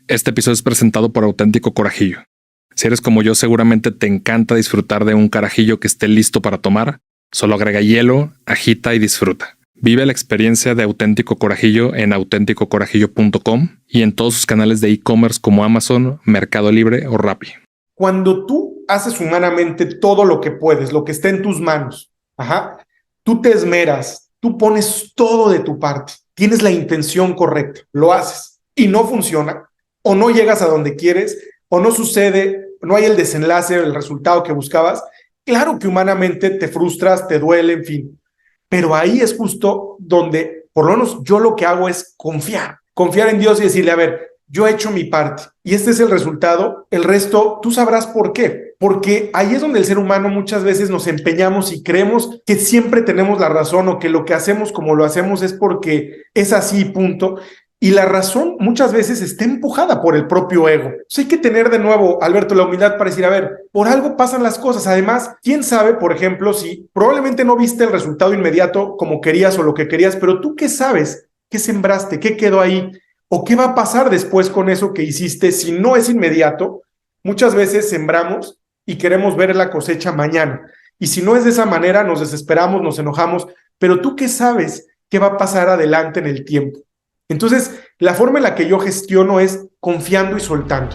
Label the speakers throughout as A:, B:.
A: Este episodio es presentado por Auténtico Corajillo. Si eres como yo, seguramente te encanta disfrutar de un carajillo que esté listo para tomar. Solo agrega hielo, agita y disfruta. Vive la experiencia de Auténtico Corajillo en auténticocorajillo.com y en todos sus canales de e-commerce como Amazon, Mercado Libre o Rappi.
B: Cuando tú haces humanamente todo lo que puedes, lo que está en tus manos, tú te esmeras, tú pones todo de tu parte, tienes la intención correcta, lo haces y no funciona, o no llegas a donde quieres, o no sucede, no hay el desenlace, el resultado que buscabas. Claro que humanamente te frustras, te duele, en fin, pero ahí es justo donde, por lo menos yo lo que hago es confiar en Dios y decirle, a ver, yo he hecho mi parte y este es el resultado, el resto tú sabrás por qué, porque ahí es donde el ser humano muchas veces nos empeñamos y creemos que siempre tenemos la razón o que lo que hacemos como lo hacemos es porque es así, punto. Y la razón muchas veces está empujada por el propio ego. Entonces hay que tener de nuevo, Alberto, la humildad para decir, a ver, por algo pasan las cosas. Además, quién sabe, por ejemplo, si probablemente no viste el resultado inmediato como querías o lo que querías, pero tú qué sabes, qué sembraste, qué quedó ahí o qué va a pasar después con eso que hiciste si no es inmediato. Muchas veces sembramos y queremos ver la cosecha mañana. Y si no es de esa manera, nos desesperamos, nos enojamos, pero tú qué sabes qué va a pasar adelante en el tiempo. Entonces, la forma en la que yo gestiono es confiando y soltando.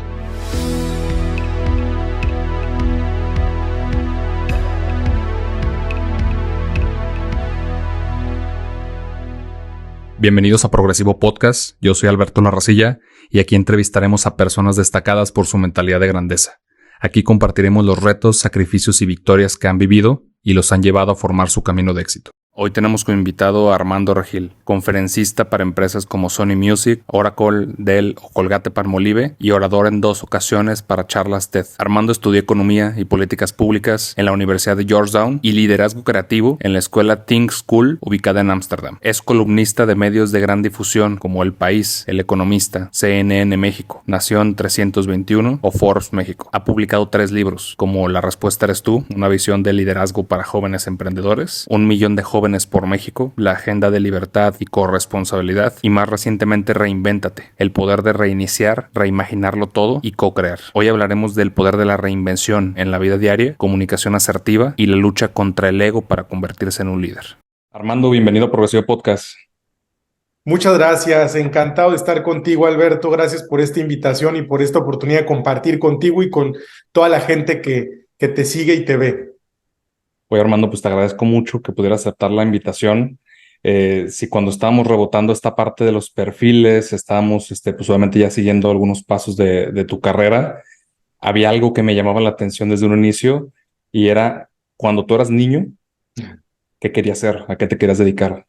A: Bienvenidos a Progresivo Podcast. Yo soy Alberto Larracilla y aquí entrevistaremos a personas destacadas por su mentalidad de grandeza. Aquí compartiremos los retos, sacrificios y victorias que han vivido y los han llevado a formar su camino de éxito. Hoy tenemos como invitado a Armando Regil, conferencista para empresas como Sony Music, Oracle, Dell o Colgate-Palmolive y orador en 2 ocasiones para charlas TED. Armando estudió Economía y Políticas Públicas en la Universidad de Georgetown y Liderazgo Creativo en la escuela Think School ubicada en Ámsterdam. Es columnista de medios de gran difusión como El País, El Economista, CNN México, Nación 321 o Forbes México. Ha publicado 3 libros como La Respuesta Eres Tú, una visión de liderazgo para jóvenes emprendedores, 1 millón de jóvenes por México, la agenda de libertad y corresponsabilidad y más recientemente Reinvéntate, el poder de reiniciar, reimaginarlo todo y co-crear. Hoy hablaremos del poder de la reinvención en la vida diaria, comunicación asertiva y la lucha contra el ego para convertirse en un líder. Armando, bienvenido a Progresivo Podcast.
B: Muchas gracias, encantado de estar contigo, Alberto. Gracias por esta invitación y por esta oportunidad de compartir contigo y con toda la gente que te sigue y te ve.
A: Oye, Armando, pues te agradezco mucho que pudieras aceptar la invitación. Si cuando estábamos rebotando esta parte de los perfiles, estábamos pues obviamente ya siguiendo algunos pasos de tu carrera, había algo que me llamaba la atención desde un inicio y era cuando tú eras niño, ¿qué querías hacer? ¿A qué te querías dedicar?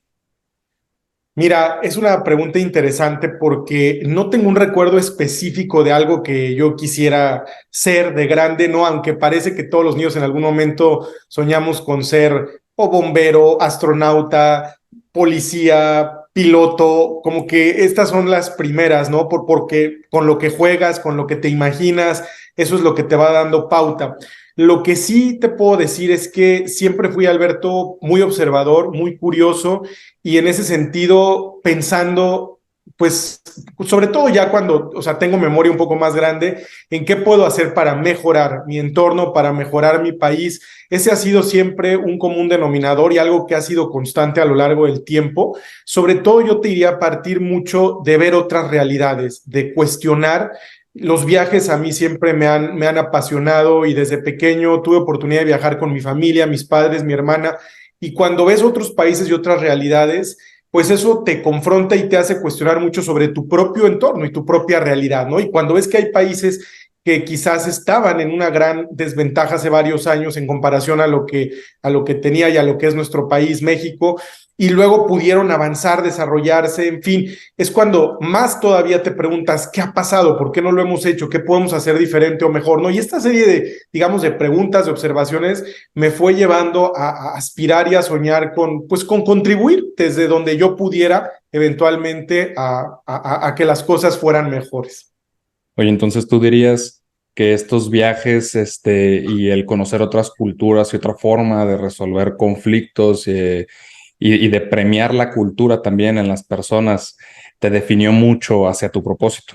B: Mira, es una pregunta interesante porque no tengo un recuerdo específico de algo que yo quisiera ser de grande, ¿no? Aunque parece que todos los niños en algún momento soñamos con ser o bombero, astronauta, policía, piloto, como que estas son las primeras, ¿no? Porque con lo que juegas, con lo que te imaginas, eso es lo que te va dando pauta. Lo que sí te puedo decir es que siempre fui, Alberto, muy observador, muy curioso y en ese sentido pensando, pues, sobre todo ya cuando, o sea, tengo memoria un poco más grande, en qué puedo hacer para mejorar mi entorno, para mejorar mi país. Ese ha sido siempre un común denominador y algo que ha sido constante a lo largo del tiempo. Sobre todo yo te diría a partir mucho de ver otras realidades, de cuestionar. Los viajes a mí siempre me han apasionado y desde pequeño tuve oportunidad de viajar con mi familia, mis padres, mi hermana, y cuando ves otros países y otras realidades, pues eso te confronta y te hace cuestionar mucho sobre tu propio entorno y tu propia realidad, ¿no? Y cuando ves que hay países que quizás estaban en una gran desventaja hace varios años en comparación a lo que tenía y a lo que es nuestro país, México, y luego pudieron avanzar, desarrollarse, en fin, es cuando más todavía te preguntas, ¿qué ha pasado? ¿Por qué no lo hemos hecho? ¿Qué podemos hacer diferente o mejor? ¿No? Y esta serie de, digamos, de preguntas, de observaciones, me fue llevando a aspirar y a soñar pues, con contribuir desde donde yo pudiera eventualmente a que las cosas fueran mejores.
A: Oye, entonces tú dirías que estos viajes, y el conocer otras culturas y otra forma de resolver conflictos, y de premiar la cultura también en las personas, te definió mucho hacia tu propósito.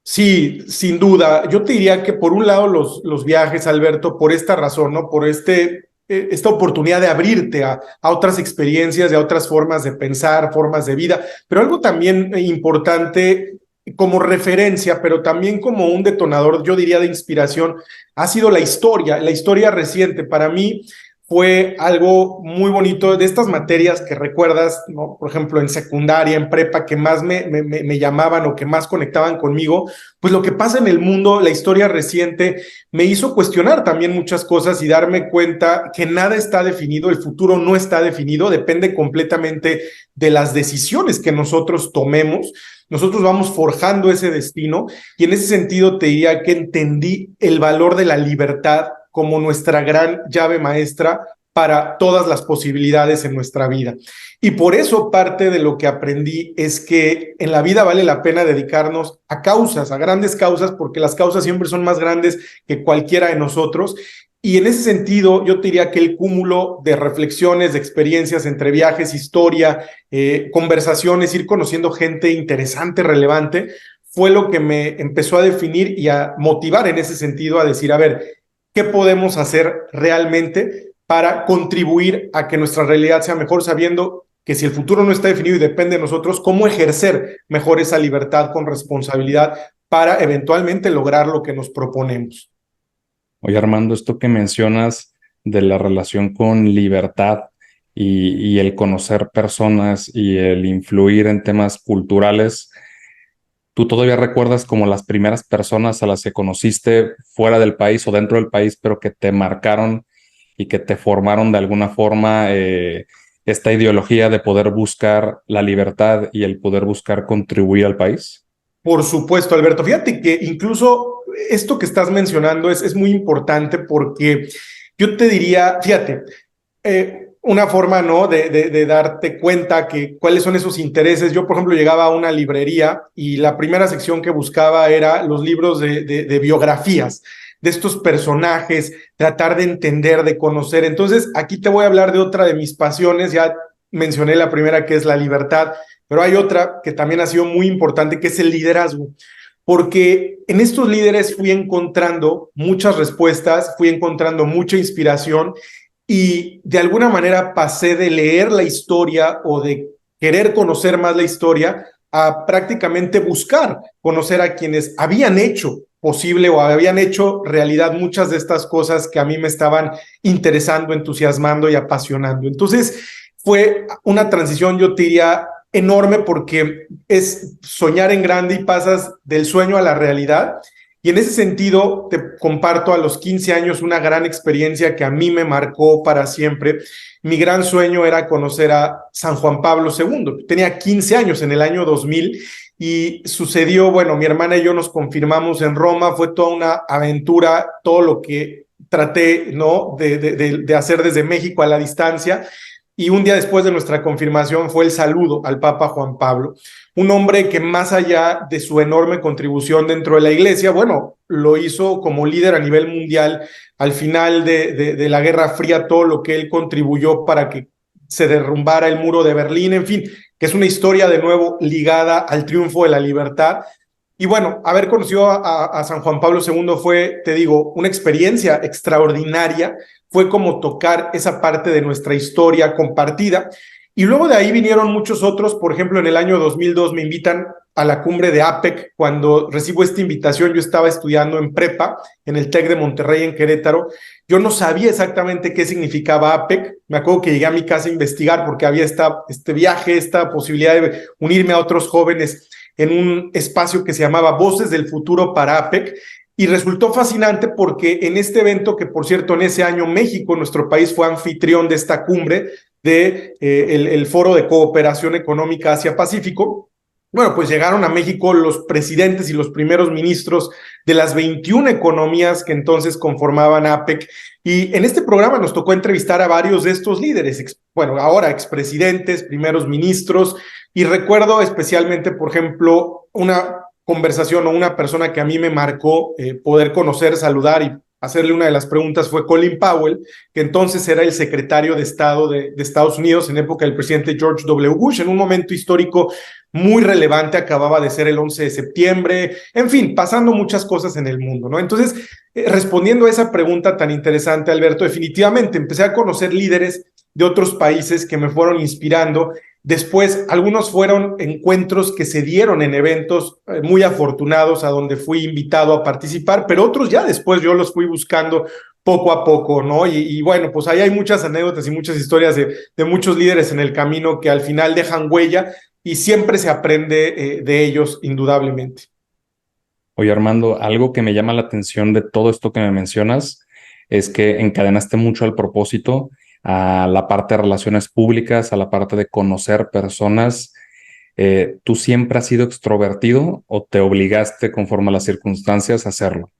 B: Sí, sin duda. Yo te diría que por un lado los viajes, Alberto, por esta razón, ¿no? Por esta oportunidad de abrirte a otras experiencias y a otras formas de pensar, formas de vida, pero algo también importante como referencia, pero también como un detonador, yo diría, de inspiración, ha sido la historia reciente. Para mí fue algo muy bonito de estas materias que recuerdas, ¿no? Por ejemplo, en secundaria, en prepa, que más me llamaban o que más conectaban conmigo, pues lo que pasa en el mundo, la historia reciente, me hizo cuestionar también muchas cosas y darme cuenta que nada está definido, el futuro no está definido, depende completamente de las decisiones que nosotros tomemos. Nosotros vamos forjando ese destino y en ese sentido te diría que entendí el valor de la libertad como nuestra gran llave maestra para todas las posibilidades en nuestra vida. Y por eso parte de lo que aprendí es que en la vida vale la pena dedicarnos a causas, a grandes causas, porque las causas siempre son más grandes que cualquiera de nosotros. Y en ese sentido, yo te diría que el cúmulo de reflexiones, de experiencias entre viajes, historia, conversaciones, ir conociendo gente interesante, relevante, fue lo que me empezó a definir y a motivar en ese sentido a decir, a ver, ¿qué podemos hacer realmente para contribuir a que nuestra realidad sea mejor, sabiendo que si el futuro no está definido y depende de nosotros, cómo ejercer mejor esa libertad con responsabilidad para eventualmente lograr lo que nos proponemos?
A: Oye, Armando, esto que mencionas de la relación con libertad y el conocer personas y el influir en temas culturales, ¿tú todavía recuerdas como las primeras personas a las que conociste fuera del país o dentro del país, pero que te marcaron y que te formaron de alguna forma esta ideología de poder buscar la libertad y el poder buscar contribuir al país?
B: Por supuesto, Alberto. Fíjate que incluso esto que estás mencionando es muy importante porque yo te diría, fíjate, una forma, ¿no? De darte cuenta que cuáles son esos intereses. Yo, por ejemplo, llegaba a una librería y la primera sección que buscaba era los libros de biografías de estos personajes, tratar de entender, de conocer. Entonces, aquí te voy a hablar de otra de mis pasiones. Ya mencioné la primera, que es la libertad, pero hay otra que también ha sido muy importante, que es el liderazgo, porque en estos líderes fui encontrando muchas respuestas, fui encontrando mucha inspiración y de alguna manera pasé de leer la historia o de querer conocer más la historia a prácticamente buscar conocer a quienes habían hecho posible o habían hecho realidad muchas de estas cosas que a mí me estaban interesando, entusiasmando y apasionando. Entonces fue una transición, yo te diría, enorme porque es soñar en grande y pasas del sueño a la realidad. Y en ese sentido, te comparto a los 15 años una gran experiencia que a mí me marcó para siempre. Mi gran sueño era conocer a San Juan Pablo II. Tenía 15 años en el año 2000 y sucedió, bueno, mi hermana y yo nos confirmamos en Roma, fue toda una aventura, todo lo que traté, ¿no? de hacer desde México a la distancia. Y un día después de nuestra confirmación fue el saludo al Papa Juan Pablo, un hombre que más allá de su enorme contribución dentro de la iglesia, bueno, lo hizo como líder a nivel mundial al final de la Guerra Fría, todo lo que él contribuyó para que se derrumbara el muro de Berlín, en fin, que es una historia de nuevo ligada al triunfo de la libertad. Y bueno, haber conocido a San Juan Pablo II fue, te digo, una experiencia extraordinaria, fue como tocar esa parte de nuestra historia compartida. Y luego de ahí vinieron muchos otros. Por ejemplo, en el año 2002 me invitan a la cumbre de APEC. Cuando recibo esta invitación, yo estaba estudiando en prepa en el TEC de Monterrey, en Querétaro. Yo no sabía exactamente qué significaba APEC. Me acuerdo que llegué a mi casa a investigar porque había este viaje, esta posibilidad de unirme a otros jóvenes en un espacio que se llamaba Voces del Futuro para APEC. Y resultó fascinante porque en este evento, que por cierto en ese año México, nuestro país, fue anfitrión de esta cumbre el Foro de Cooperación Económica Asia-Pacífico, bueno, pues llegaron a México los presidentes y los primeros ministros de las 21 economías que entonces conformaban APEC. Y en este programa nos tocó entrevistar a varios de estos líderes, bueno, ahora expresidentes, primeros ministros, y recuerdo especialmente, por ejemplo, una conversación o una persona que a mí me marcó poder conocer, saludar y hacerle una de las preguntas fue Colin Powell, que entonces era el secretario de Estado de Estados Unidos en época del presidente George W. Bush, en un momento histórico muy relevante, acababa de ser el 11 de septiembre, en fin, pasando muchas cosas en el mundo, ¿no? Entonces, respondiendo a esa pregunta tan interesante, Alberto, definitivamente empecé a conocer líderes de otros países que me fueron inspirando. Después, algunos fueron encuentros que se dieron en eventos muy afortunados a donde fui invitado a participar, pero otros ya después yo los fui buscando poco a poco, ¿no? Y bueno, pues ahí hay muchas anécdotas y muchas historias de muchos líderes en el camino que al final dejan huella y siempre se aprende de ellos, indudablemente.
A: Oye, Armando, algo que me llama la atención de todo esto que me mencionas es que encadenaste mucho al propósito, a la parte de relaciones públicas, a la parte de conocer personas. ¿Tú siempre has sido extrovertido o te obligaste conforme a las circunstancias a hacerlo?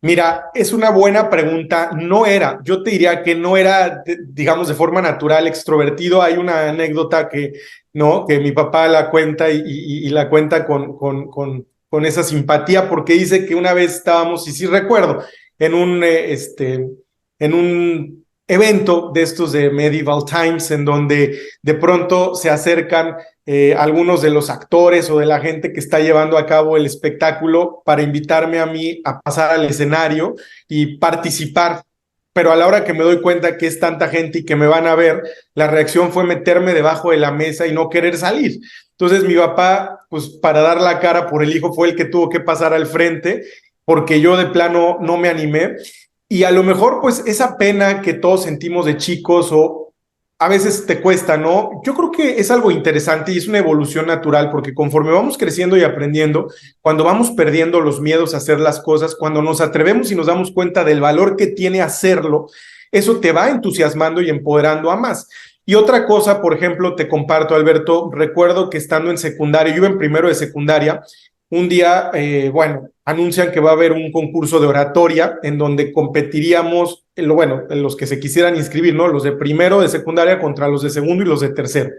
B: Mira, es una buena pregunta. No era, yo te diría que no era, digamos, de forma natural extrovertido. Hay una anécdota que, ¿no? Que mi papá la cuenta y la cuenta con esa simpatía porque dice que una vez estábamos, y sí recuerdo, en un evento de estos de Medieval Times en donde de pronto se acercan algunos de los actores o de la gente que está llevando a cabo el espectáculo para invitarme a mí a pasar al escenario y participar. Pero a la hora que me doy cuenta que es tanta gente y que me van a ver, la reacción fue meterme debajo de la mesa y no querer salir. Entonces mi papá, pues para dar la cara por el hijo, fue el que tuvo que pasar al frente porque yo de plano no me animé. Y a lo mejor, pues esa pena que todos sentimos de chicos o a veces te cuesta, ¿no? Yo creo que es algo interesante y es una evolución natural porque conforme vamos creciendo y aprendiendo, cuando vamos perdiendo los miedos a hacer las cosas, cuando nos atrevemos y nos damos cuenta del valor que tiene hacerlo, eso te va entusiasmando y empoderando a más. Y otra cosa, por ejemplo, te comparto, Alberto, recuerdo que estando en secundaria, yo iba en primero de secundaria, un día, bueno, anuncian que va a haber un concurso de oratoria en donde competiríamos, bueno, los que se quisieran inscribir, ¿no? Los de primero de secundaria contra los de segundo y los de tercero.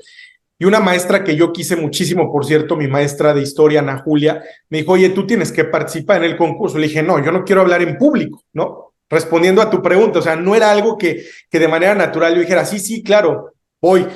B: Y una maestra que yo quise muchísimo, por cierto, mi maestra de historia, Ana Julia, me dijo, oye, tú tienes que participar en el concurso. Le dije, no, yo no quiero hablar en público, ¿no? Respondiendo a tu pregunta, o sea, no era algo que de manera natural yo dijera, sí, sí, claro, voy.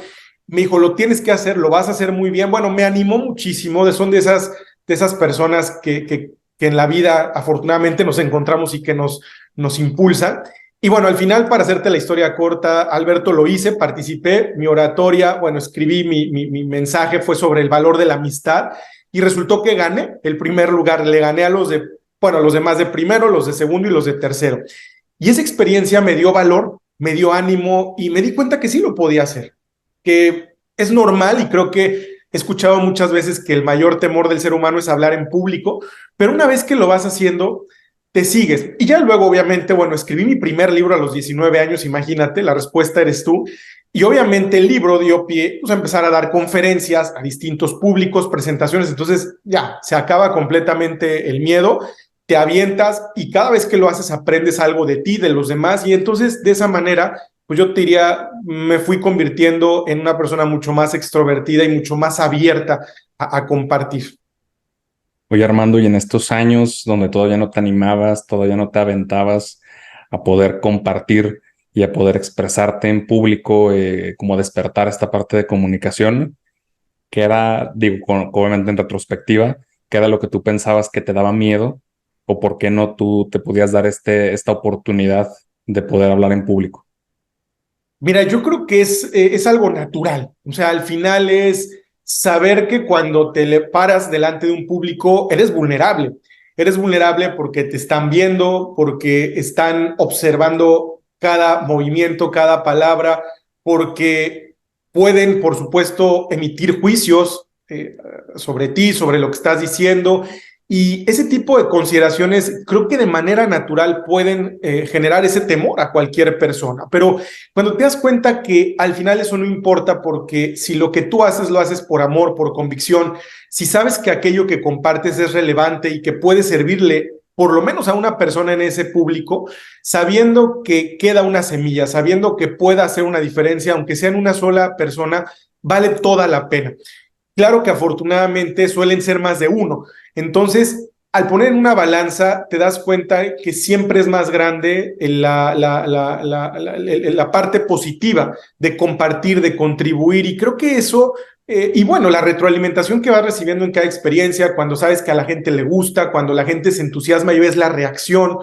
B: Me dijo, lo tienes que hacer, lo vas a hacer muy bien. Bueno, me animó muchísimo, son de esas personas que en la vida afortunadamente nos encontramos y que nos impulsan. Y bueno, al final, para hacerte la historia corta, Alberto, lo hice, participé, mi oratoria, bueno, escribí mi mensaje, fue sobre el valor de la amistad y resultó que gané el primer lugar, le gané a los de, bueno, a los demás de primero, los de segundo y los de tercero. Y esa experiencia me dio valor, me dio ánimo y me di cuenta que sí lo podía hacer, que es normal y creo que he escuchado muchas veces que el mayor temor del ser humano es hablar en público, pero una vez que lo vas haciendo, te sigues. Y ya luego, obviamente, bueno, escribí mi primer libro a los 19 años, imagínate, la respuesta eres tú. Y obviamente el libro dio pie pues, a empezar a dar conferencias a distintos públicos, presentaciones. Entonces ya, se acaba completamente el miedo, te avientas y cada vez que lo haces aprendes algo de ti, de los demás. Y entonces de esa manera pues yo te diría, me fui convirtiendo en una persona mucho más extrovertida y mucho más abierta a compartir.
A: Oye, Armando, y en estos años donde todavía no te animabas, todavía no te aventabas a poder compartir y a poder expresarte en público, como despertar esta parte de comunicación, que era, digo, obviamente en retrospectiva, que era lo que tú pensabas que te daba miedo, o por qué no tú te podías dar esta oportunidad de poder hablar en público.
B: Mira, yo creo que es algo natural. O sea, al final es saber que cuando te le paras delante de un público, eres vulnerable. Eres vulnerable porque te están viendo, porque están observando cada movimiento, cada palabra, porque pueden, por supuesto, emitir juicios sobre ti, sobre lo que estás diciendo. Y ese tipo de consideraciones creo que de manera natural pueden generar ese temor a cualquier persona. Pero cuando te das cuenta que al final eso no importa porque si lo que tú haces lo haces por amor, por convicción, si sabes que aquello que compartes es relevante y que puede servirle por lo menos a una persona en ese público, sabiendo que queda una semilla, sabiendo que pueda hacer una diferencia, aunque sea en una sola persona, vale toda la pena. Claro que afortunadamente suelen ser más de uno. Entonces, al poner en una balanza te das cuenta que siempre es más grande la parte positiva de compartir, de contribuir, y creo que eso, y bueno, la retroalimentación que vas recibiendo en cada experiencia, cuando sabes que a la gente le gusta, cuando la gente se entusiasma y ves la reacción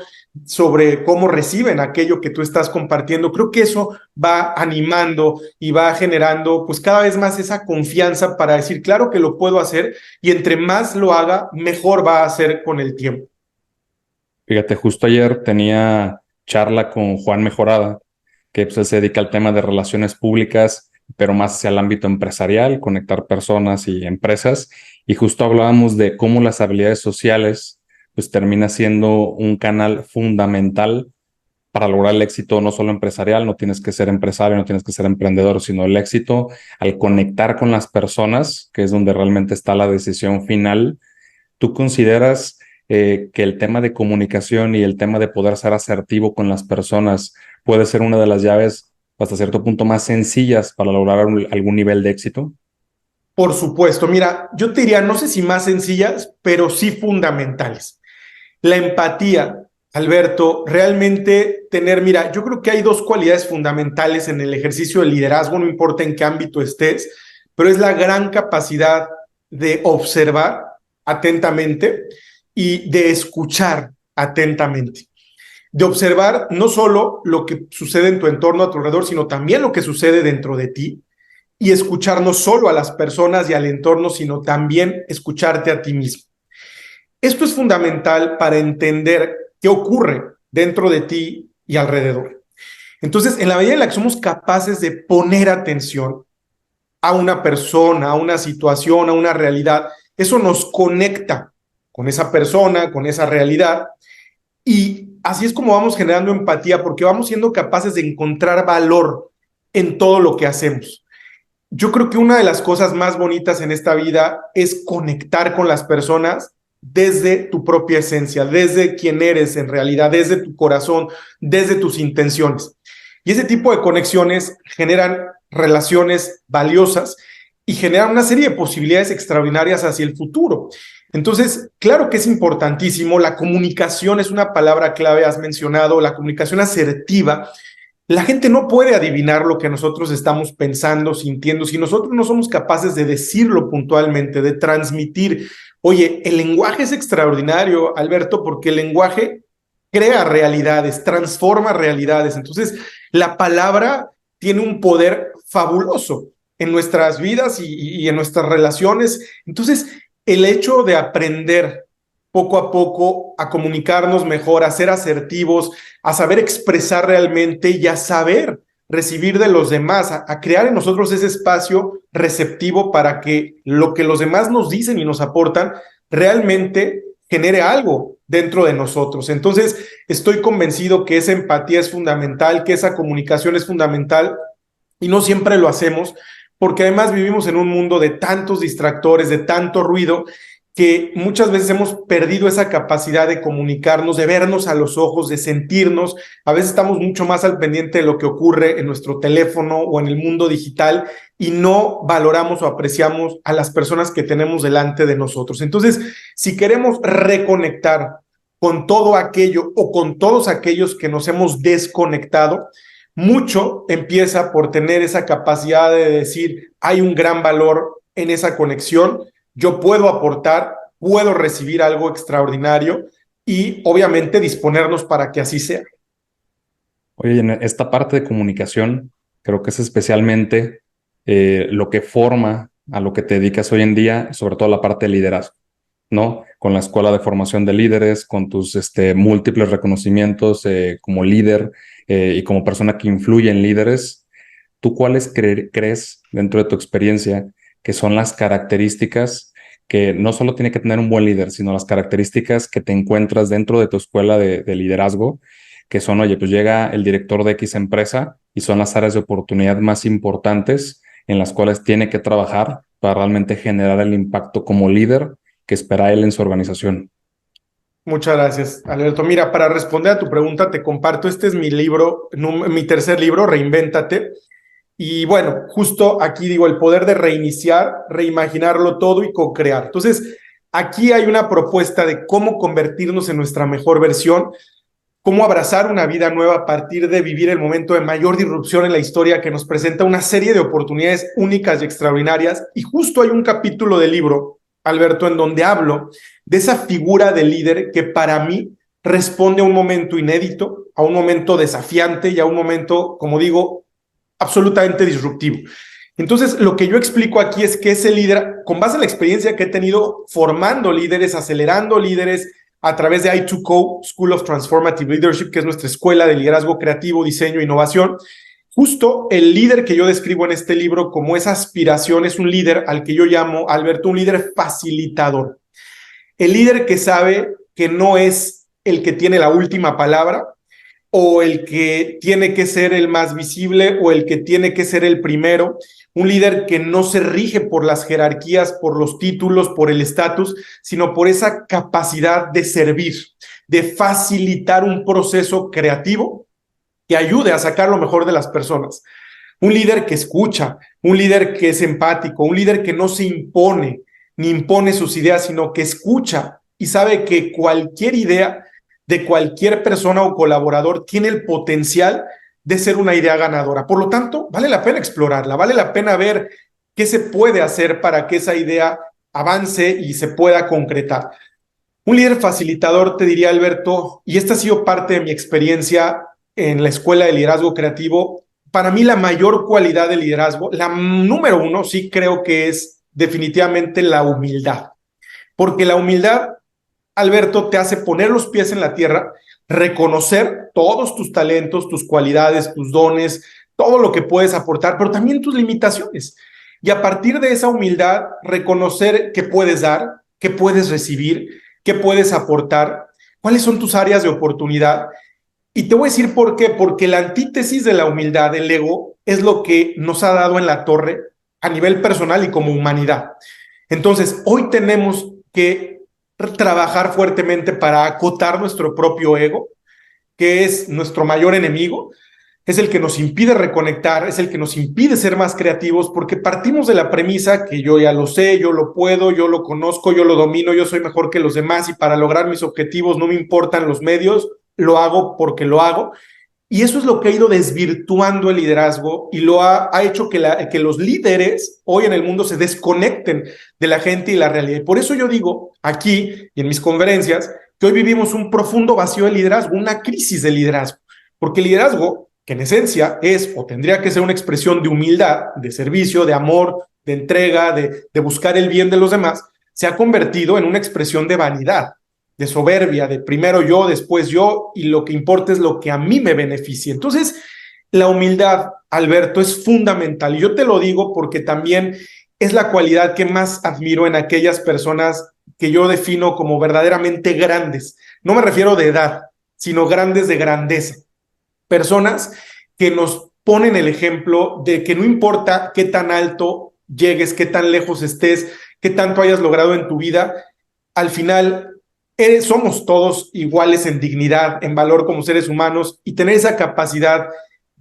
B: sobre cómo reciben aquello que tú estás compartiendo, creo que eso va animando y va generando pues cada vez más esa confianza para decir, claro que lo puedo hacer, y entre más lo haga, mejor va a ser con el tiempo.
A: Fíjate, justo ayer tenía charla con Juan Mejorada, que pues, él se dedica al tema de relaciones públicas, pero más hacia el ámbito empresarial, conectar personas y empresas. Y justo hablábamos de cómo las habilidades sociales pues termina siendo un canal fundamental para lograr el éxito no solo empresarial. No tienes que ser empresario, no tienes que ser emprendedor, sino el éxito al conectar con las personas, que es donde realmente está la decisión final. ¿Tú consideras que el tema de comunicación y el tema de poder ser asertivo con las personas puede ser una de las llaves hasta cierto punto más sencillas para lograr algún nivel de éxito?
B: Por supuesto, mira, yo te diría, no sé si más sencillas, pero sí fundamentales. La empatía, Alberto, realmente tener, mira, yo creo que hay dos cualidades fundamentales en el ejercicio del liderazgo, no importa en qué ámbito estés, pero es la gran capacidad de observar atentamente y de escuchar atentamente. De observar no solo lo que sucede en tu entorno a tu alrededor, sino también lo que sucede dentro de ti, y escuchar no solo a las personas y al entorno, sino también escucharte a ti mismo. Esto es fundamental para entender qué ocurre dentro de ti y alrededor. Entonces, en la medida en la que somos capaces de poner atención a una persona, a una situación, a una realidad, eso nos conecta con esa persona, con esa realidad, y así es como vamos generando empatía, porque vamos siendo capaces de encontrar valor en todo lo que hacemos. Yo creo que una de las cosas más bonitas en esta vida es conectar con las personas desde tu propia esencia, desde quién eres en realidad, desde tu corazón, desde tus intenciones. Y ese tipo de conexiones generan relaciones valiosas y generan una serie de posibilidades extraordinarias hacia el futuro. Entonces, claro que es importantísimo, la comunicación es una palabra clave, has mencionado, la comunicación asertiva. La gente no puede adivinar lo que nosotros estamos pensando, sintiendo, si nosotros no somos capaces de decirlo puntualmente, de transmitir. Oye, el lenguaje es extraordinario, Alberto, porque el lenguaje crea realidades, transforma realidades. Entonces, la palabra tiene un poder fabuloso en nuestras vidas y en nuestras relaciones. Entonces, el hecho de aprender poco a poco a comunicarnos mejor, a ser asertivos, a saber expresar realmente y a saber recibir de los demás, a crear en nosotros ese espacio receptivo para que lo que los demás nos dicen y nos aportan realmente genere algo dentro de nosotros. Entonces, estoy convencido que esa empatía es fundamental, que esa comunicación es fundamental, y no siempre lo hacemos, porque además vivimos en un mundo de tantos distractores, de tanto ruido, que muchas veces hemos perdido esa capacidad de comunicarnos, de vernos a los ojos, de sentirnos. A veces estamos mucho más al pendiente de lo que ocurre en nuestro teléfono o en el mundo digital, y no valoramos o apreciamos a las personas que tenemos delante de nosotros. Entonces, si queremos reconectar con todo aquello o con todos aquellos que nos hemos desconectado, mucho empieza por tener esa capacidad de decir, hay un gran valor en esa conexión, yo puedo aportar, puedo recibir algo extraordinario, y obviamente disponernos para que así sea.
A: Oye, en esta parte de comunicación, creo que es especialmente lo que forma a lo que te dedicas hoy en día, sobre todo la parte de liderazgo, ¿no? Con la Escuela de Formación de Líderes, con tus múltiples reconocimientos como líder y como persona que influye en líderes. ¿Tú cuáles crees dentro de tu experiencia que son las características que no solo tiene que tener un buen líder, sino las características que te encuentras dentro de tu escuela de liderazgo, que son, oye, pues llega el director de X empresa y son las áreas de oportunidad más importantes en las cuales tiene que trabajar para realmente generar el impacto como líder que espera él en su organización?
B: Muchas gracias, Alberto. Mira, para responder a tu pregunta, te comparto, este es mi libro, mi tercer libro, Reinvéntate. Y bueno, justo aquí digo, el poder de reiniciar, reimaginarlo todo y co-crear. Entonces, Aquí hay una propuesta de cómo convertirnos en nuestra mejor versión, cómo abrazar una vida nueva a partir de vivir el momento de mayor disrupción en la historia que nos presenta una serie de oportunidades únicas y extraordinarias. Y justo hay un capítulo del libro, Alberto, en donde hablo de esa figura de líder que para mí responde a un momento inédito, a un momento desafiante y a un momento, como digo, absolutamente disruptivo. Entonces, lo que yo explico aquí es que ese líder, con base en la experiencia que he tenido formando líderes, acelerando líderes a través de I2Co, School of Transformative Leadership, que es nuestra escuela de liderazgo creativo, diseño e innovación, justo el líder que yo describo en este libro como esa aspiración es un líder al que yo llamo, Alberto, un líder facilitador. El líder que sabe que no es el que tiene la última palabra, o el que tiene que ser el más visible o el que tiene que ser el primero, un líder que no se rige por las jerarquías, por los títulos, por el estatus, sino por esa capacidad de servir, de facilitar un proceso creativo que ayude a sacar lo mejor de las personas. Un líder que escucha, un líder que es empático, un líder que no se impone, ni impone sus ideas, sino que escucha y sabe que cualquier idea de cualquier persona o colaborador tiene el potencial de ser una idea ganadora. Por lo tanto, vale la pena explorarla, vale la pena ver qué se puede hacer para que esa idea avance y se pueda concretar. Un líder facilitador, te diría, Alberto, y esta ha sido parte de mi experiencia en la Escuela de Liderazgo Creativo, para mí la mayor cualidad del liderazgo, la número uno, sí creo que es definitivamente la humildad, porque la humildad, Alberto, te hace poner los pies en la tierra, reconocer todos tus talentos, tus cualidades, tus dones, todo lo que puedes aportar, pero también tus limitaciones. Y a partir de esa humildad, reconocer qué puedes dar, qué puedes recibir, qué puedes aportar, cuáles son tus áreas de oportunidad. Y te voy a decir por qué, porque la antítesis de la humildad, el ego, es lo que nos ha dado en la torre a nivel personal y como humanidad. Entonces, hoy tenemos que trabajar fuertemente para acotar nuestro propio ego, que es nuestro mayor enemigo, es el que nos impide reconectar, es el que nos impide ser más creativos, porque partimos de la premisa que yo ya lo sé, yo lo puedo, yo lo conozco, yo lo domino, yo soy mejor que los demás y para lograr mis objetivos no me importan los medios, lo hago porque lo hago. Y eso es lo que ha ido desvirtuando el liderazgo y lo ha hecho que los líderes hoy en el mundo se desconecten de la gente y la realidad. Y por eso yo digo aquí y en mis conferencias que hoy vivimos un profundo vacío de liderazgo, una crisis de liderazgo, porque el liderazgo, que en esencia es o tendría que ser una expresión de humildad, de servicio, de amor, de entrega, de buscar el bien de los demás, se ha convertido en una expresión de vanidad, de soberbia, de primero yo, después yo, y lo que importa es lo que a mí me beneficie. Entonces, la humildad, Alberto, es fundamental. Y yo te lo digo porque también es la cualidad que más admiro en aquellas personas que yo defino como verdaderamente grandes. No me refiero de edad, sino grandes de grandeza. Personas que nos ponen el ejemplo de que no importa qué tan alto llegues, qué tan lejos estés, qué tanto hayas logrado en tu vida, al final somos todos iguales en dignidad, en valor como seres humanos y tener esa capacidad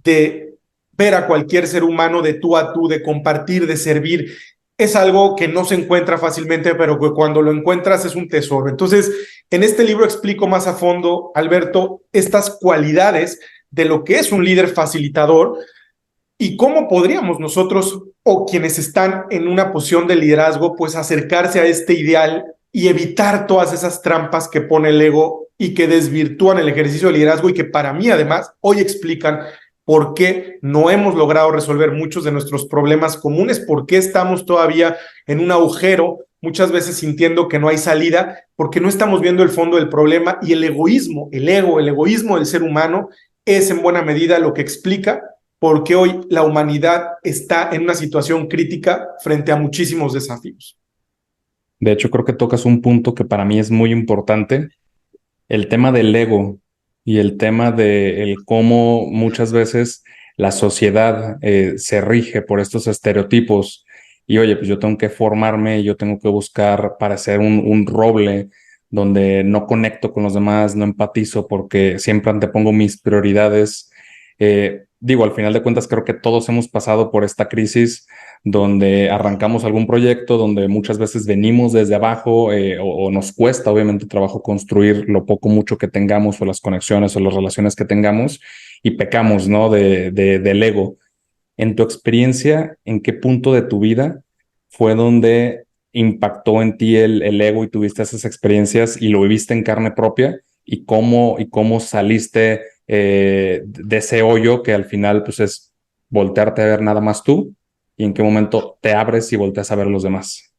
B: de ver a cualquier ser humano de tú a tú, de compartir, de servir, es algo que no se encuentra fácilmente, pero que cuando lo encuentras es un tesoro. Entonces, en este libro explico más a fondo, Alberto, estas cualidades de lo que es un líder facilitador y cómo podríamos nosotros o quienes están en una posición de liderazgo, pues acercarse a este ideal y evitar todas esas trampas que pone el ego y que desvirtúan el ejercicio de liderazgo y que para mí además hoy explican por qué no hemos logrado resolver muchos de nuestros problemas comunes, por qué estamos todavía en un agujero, muchas veces sintiendo que no hay salida, porque no estamos viendo el fondo del problema y el egoísmo, el ego, el egoísmo del ser humano es en buena medida lo que explica por qué hoy la humanidad está en una situación crítica frente a muchísimos desafíos.
A: De hecho, creo que tocas un punto que para mí es muy importante, el tema del ego y el tema de el cómo muchas veces la sociedad se rige por estos estereotipos y oye, pues yo tengo que formarme, yo tengo que buscar para ser un roble donde no conecto con los demás, no empatizo porque siempre antepongo mis prioridades Digo, al final de cuentas creo que todos hemos pasado por esta crisis donde arrancamos algún proyecto, donde muchas veces venimos desde abajo o nos cuesta obviamente trabajo construir lo poco mucho que tengamos o las conexiones o las relaciones que tengamos y pecamos, ¿no? Del ego. En tu experiencia, ¿en qué punto de tu vida fue donde impactó en ti el ego y tuviste esas experiencias y lo viviste en carne propia? ¿Y cómo saliste de ese hoyo que al final pues es voltearte a ver nada más tú? ¿Y en qué momento te abres y volteas a ver a los demás?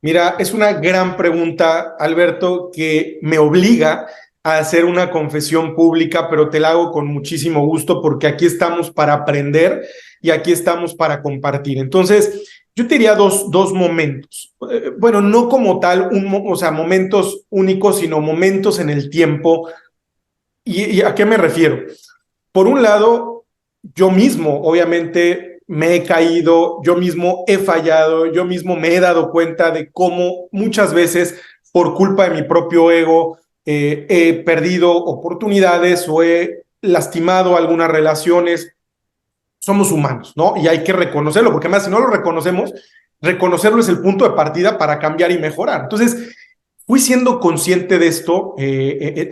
B: Mira, es una gran pregunta, Alberto, que me obliga a hacer una confesión pública, pero te la hago con muchísimo gusto porque aquí estamos para aprender y aquí estamos para compartir. Entonces, yo te diría dos momentos. Bueno, no como tal, o sea, momentos únicos, sino momentos en el tiempo. ¿Y a qué me refiero? Por un lado, yo mismo, obviamente, me he caído, yo mismo he fallado, yo mismo me he dado cuenta de cómo muchas veces, por culpa de mi propio ego, he perdido oportunidades o he lastimado algunas relaciones. Somos humanos, ¿no? Y hay que reconocerlo, porque además, si no lo reconocemos, reconocerlo es el punto de partida para cambiar y mejorar. Entonces, fui siendo consciente de esto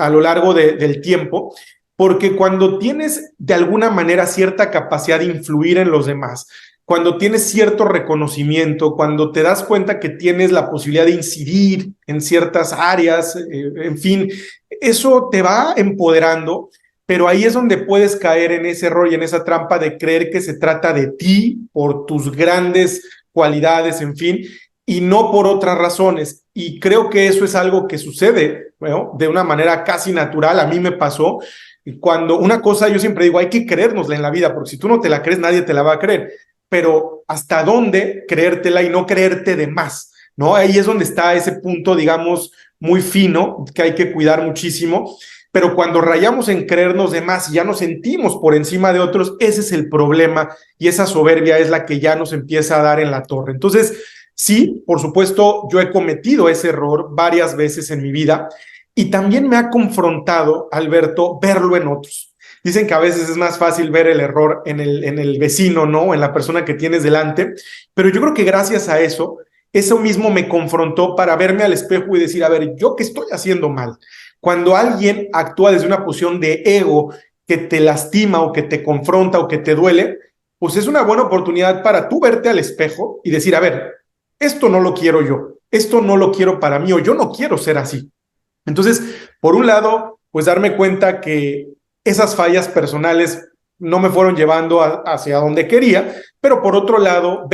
B: a lo largo del tiempo, porque cuando tienes de alguna manera cierta capacidad de influir en los demás, cuando tienes cierto reconocimiento, cuando te das cuenta que tienes la posibilidad de incidir en ciertas áreas, en fin, eso te va empoderando, pero ahí es donde puedes caer en ese error y en esa trampa de creer que se trata de ti por tus grandes cualidades, en fin, y no por otras razones. Y creo que eso es algo que sucede, ¿no? De una manera casi natural. A mí me pasó cuando una cosa, yo siempre digo, hay que creérnosla en la vida, porque si tú no te la crees, nadie te la va a creer. Pero ¿hasta dónde creértela y no creerte de más? ¿No? Ahí es donde está ese punto, digamos, muy fino, que hay que cuidar muchísimo. Pero cuando rayamos en creernos de más y ya nos sentimos por encima de otros, ese es el problema y esa soberbia es la que ya nos empieza a dar en la torre. Entonces, sí, por supuesto, yo he cometido ese error varias veces en mi vida y también me ha confrontado, Alberto, verlo en otros. Dicen que a veces es más fácil ver el error en el vecino, ¿no? En la persona que tienes delante, pero yo creo que gracias a eso mismo me confrontó para verme al espejo y decir, a ver, ¿yo qué estoy haciendo mal? Cuando alguien actúa desde una posición de ego que te lastima o que te confronta o que te duele, pues es una buena oportunidad para tú verte al espejo y decir, a ver, esto no lo quiero yo, esto no lo quiero para mí o yo no quiero ser así. Entonces, por un lado, pues darme cuenta que esas fallas personales no me fueron llevando hacia donde quería, pero por otro lado,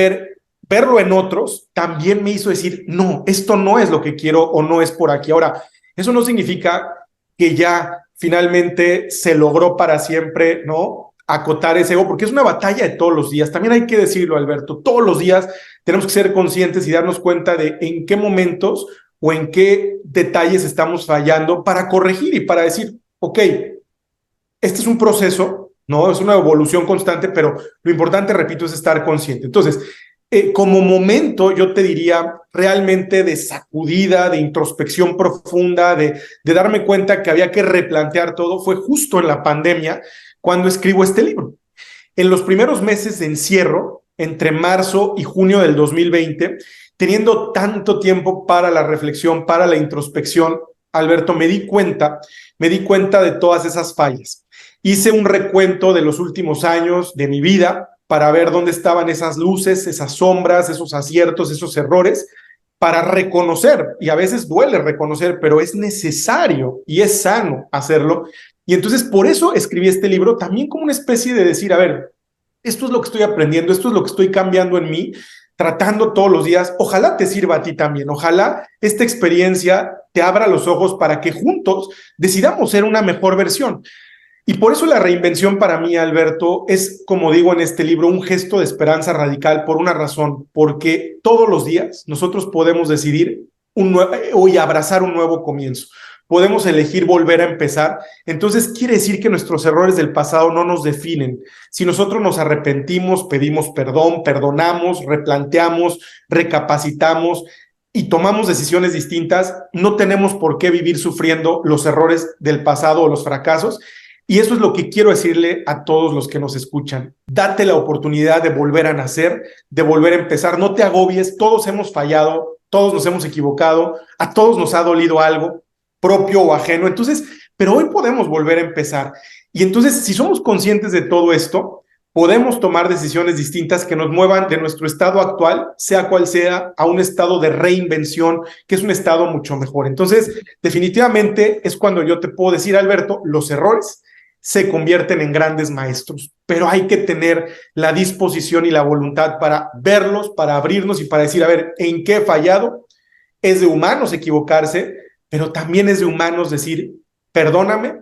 B: verlo en otros también me hizo decir, no, esto no es lo que quiero o no es por aquí. Ahora, eso no significa que ya finalmente se logró para siempre, ¿no? Acotar ese ego, porque es una batalla de todos los días. También hay que decirlo, Alberto, todos los días tenemos que ser conscientes y darnos cuenta de en qué momentos o en qué detalles estamos fallando para corregir y para decir, ok, este es un proceso, ¿no? Es una evolución constante, pero lo importante, repito, es estar consciente. Entonces, como momento, yo te diría realmente de sacudida, de introspección profunda, de darme cuenta que había que replantear todo, fue justo en la pandemia cuando escribo este libro. En los primeros meses de encierro, entre marzo y junio del 2020, teniendo tanto tiempo para la reflexión, para la introspección, Alberto, me di cuenta de todas esas fallas. Hice un recuento de los últimos años de mi vida para ver dónde estaban esas luces, esas sombras, esos aciertos, esos errores, para reconocer, y a veces duele reconocer, pero es necesario y es sano hacerlo. Y entonces por eso escribí este libro, también como una especie de decir, a ver, esto es lo que estoy aprendiendo, esto es lo que estoy cambiando en mí, tratando todos los días. Ojalá te sirva a ti también, ojalá esta experiencia te abra los ojos para que juntos decidamos ser una mejor versión. Y por eso la reinvención para mí, Alberto, es, como digo en este libro, un gesto de esperanza radical por una razón, porque todos los días nosotros podemos decidir y abrazar un nuevo comienzo. Podemos elegir volver a empezar. Entonces quiere decir que nuestros errores del pasado no nos definen. Si nosotros nos arrepentimos, pedimos perdón, perdonamos, replanteamos, recapacitamos y tomamos decisiones distintas, no tenemos por qué vivir sufriendo los errores del pasado o los fracasos. Y eso es lo que quiero decirle a todos los que nos escuchan. Date la oportunidad de volver a nacer, de volver a empezar. No te agobies, todos hemos fallado, todos nos hemos equivocado, a todos nos ha dolido algo, propio o ajeno. Entonces, pero hoy podemos volver a empezar. Y entonces, si somos conscientes de todo esto, podemos tomar decisiones distintas que nos muevan de nuestro estado actual, sea cual sea, a un estado de reinvención, que es un estado mucho mejor. Entonces, definitivamente es cuando yo te puedo decir, Alberto, los errores se convierten en grandes maestros, pero hay que tener la disposición y la voluntad para verlos, para abrirnos y para decir, a ver, ¿en qué he fallado? Es de humanos equivocarse, pero también es de humanos decir, perdóname,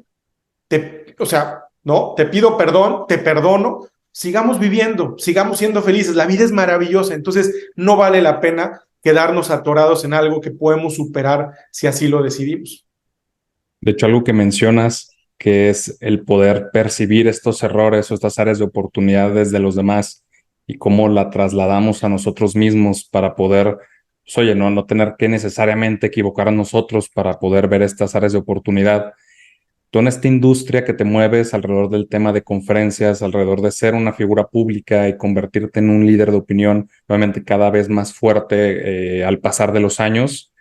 B: o sea, no, te pido perdón, te perdono, sigamos viviendo, sigamos siendo felices, la vida es maravillosa, entonces no vale la pena quedarnos atorados en algo que podemos superar si así lo decidimos.
A: De hecho, algo que mencionas, que es el poder percibir estos errores o estas áreas de oportunidades de los demás y cómo la trasladamos a nosotros mismos para poder, pues, oye, no tener que necesariamente equivocar a nosotros para poder ver estas áreas de oportunidad. Tú en esta industria que te mueves alrededor del tema de conferencias, alrededor de ser una figura pública y convertirte en un líder de opinión, obviamente cada vez más fuerte al pasar de los años,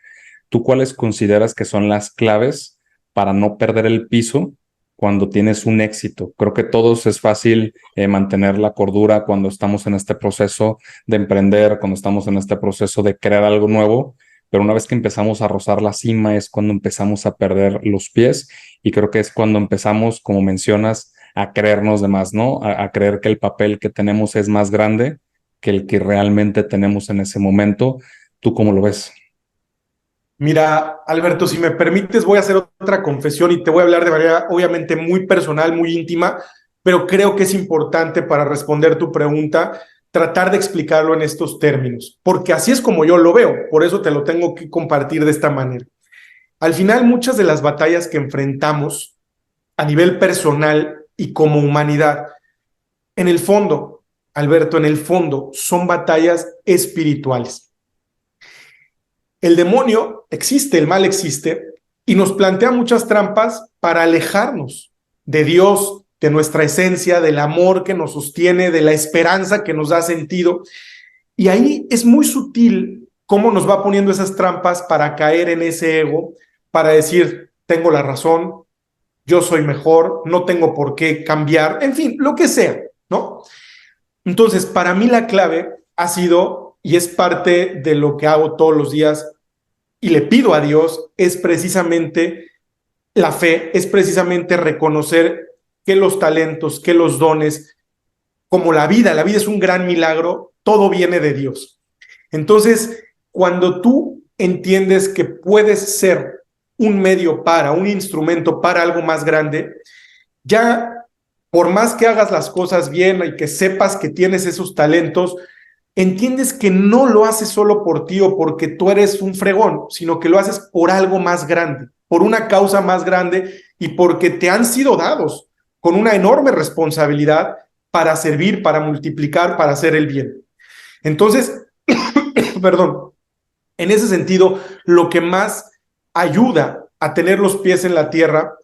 A: ¿tú cuáles consideras que son las claves para no perder el piso cuando tienes un éxito? Creo que todos es fácil mantener la cordura cuando estamos en este proceso de emprender, cuando estamos en este proceso de crear algo nuevo, pero una vez que empezamos a rozar la cima es cuando empezamos a perder los pies y creo que es cuando empezamos, como mencionas, a creernos de más, ¿no? A creer que el papel que tenemos es más grande que el que realmente tenemos en ese momento. ¿Tú cómo lo ves?
B: Mira, Alberto, si me permites, voy a hacer otra confesión y te voy a hablar de manera obviamente muy personal, muy íntima, pero creo que es importante para responder tu pregunta tratar de explicarlo en estos términos, porque así es como yo lo veo, por eso te lo tengo que compartir de esta manera. Al final, muchas de las batallas que enfrentamos a nivel personal y como humanidad, en el fondo, Alberto, en el fondo, son batallas espirituales. El demonio existe, el mal existe, y nos plantea muchas trampas para alejarnos de Dios, de nuestra esencia, del amor que nos sostiene, de la esperanza que nos da sentido. Y ahí es muy sutil cómo nos va poniendo esas trampas para caer en ese ego, para decir, tengo la razón, yo soy mejor, no tengo por qué cambiar, en fin, lo que sea, ¿no? Entonces, para mí la clave ha sido, y es parte de lo que hago todos los días, y le pido a Dios, es precisamente la fe, es precisamente reconocer que los talentos, que los dones, como la vida es un gran milagro, todo viene de Dios. Entonces, cuando tú entiendes que puedes ser un medio para, un instrumento para algo más grande, ya por más que hagas las cosas bien y que sepas que tienes esos talentos, entiendes que no lo haces solo por ti o porque tú eres un fregón, sino que lo haces por algo más grande, por una causa más grande y porque te han sido dados con una enorme responsabilidad para servir, para multiplicar, para hacer el bien. Entonces, perdón, en ese sentido, lo que más ayuda a tener los pies en la tierra,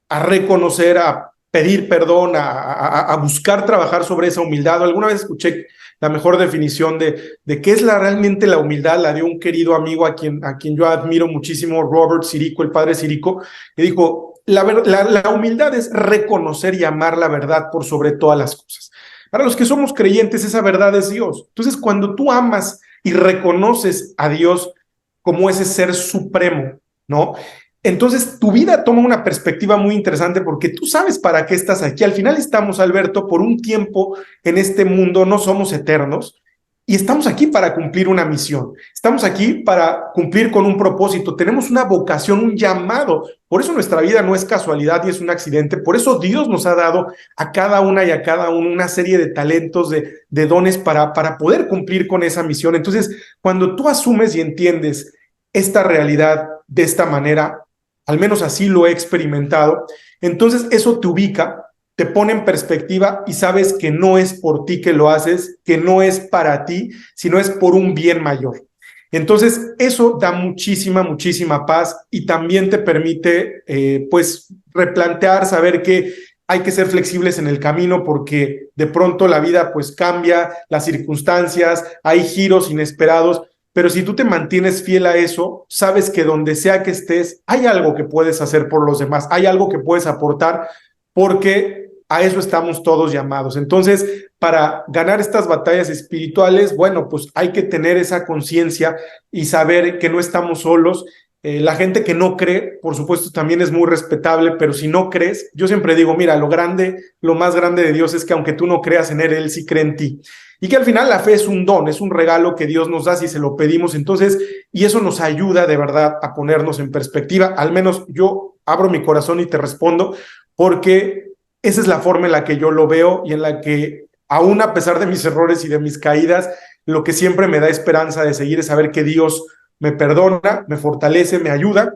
B: a reconocer, a pedir perdón, a buscar trabajar sobre esa humildad. Alguna vez escuché la mejor definición de qué es realmente la humildad, la dio un querido amigo a quien yo admiro muchísimo, Robert Sirico, el padre Sirico, que dijo, la humildad es reconocer y amar la verdad por sobre todas las cosas. Para los que somos creyentes, esa verdad es Dios. Entonces, cuando tú amas y reconoces a Dios como ese ser supremo, ¿no? Entonces, tu vida toma una perspectiva muy interesante porque tú sabes para qué estás aquí. Al final estamos, Alberto, por un tiempo en este mundo, no somos eternos y estamos aquí para cumplir una misión. Estamos aquí para cumplir con un propósito. Tenemos una vocación, un llamado. Por eso nuestra vida no es casualidad y es un accidente. Por eso Dios nos ha dado a cada una y a cada uno una serie de talentos, de dones para poder cumplir con esa misión. Entonces, cuando tú asumes y entiendes esta realidad de esta manera, al menos así lo he experimentado, entonces eso te ubica, te pone en perspectiva y sabes que no es por ti que lo haces, que no es para ti, sino es por un bien mayor. Entonces eso da muchísima, muchísima paz y también te permite pues replantear, saber que hay que ser flexibles en el camino porque de pronto la vida pues cambia, las circunstancias, hay giros inesperados, pero si tú te mantienes fiel a eso, sabes que donde sea que estés, hay algo que puedes hacer por los demás, hay algo que puedes aportar porque a eso estamos todos llamados. Entonces, para ganar estas batallas espirituales, bueno, pues hay que tener esa conciencia y saber que no estamos solos. La gente que no cree, por supuesto, también es muy respetable, pero si no crees, yo siempre digo, mira, lo más grande de Dios es que aunque tú no creas en Él sí cree en ti. Y que al final la fe es un don, es un regalo que Dios nos da si se lo pedimos. Entonces, y eso nos ayuda de verdad a ponernos en perspectiva. Al menos yo abro mi corazón y te respondo, porque esa es la forma en la que yo lo veo y en la que, aún a pesar de mis errores y de mis caídas, lo que siempre me da esperanza de seguir es saber que Dios me perdona, me fortalece, me ayuda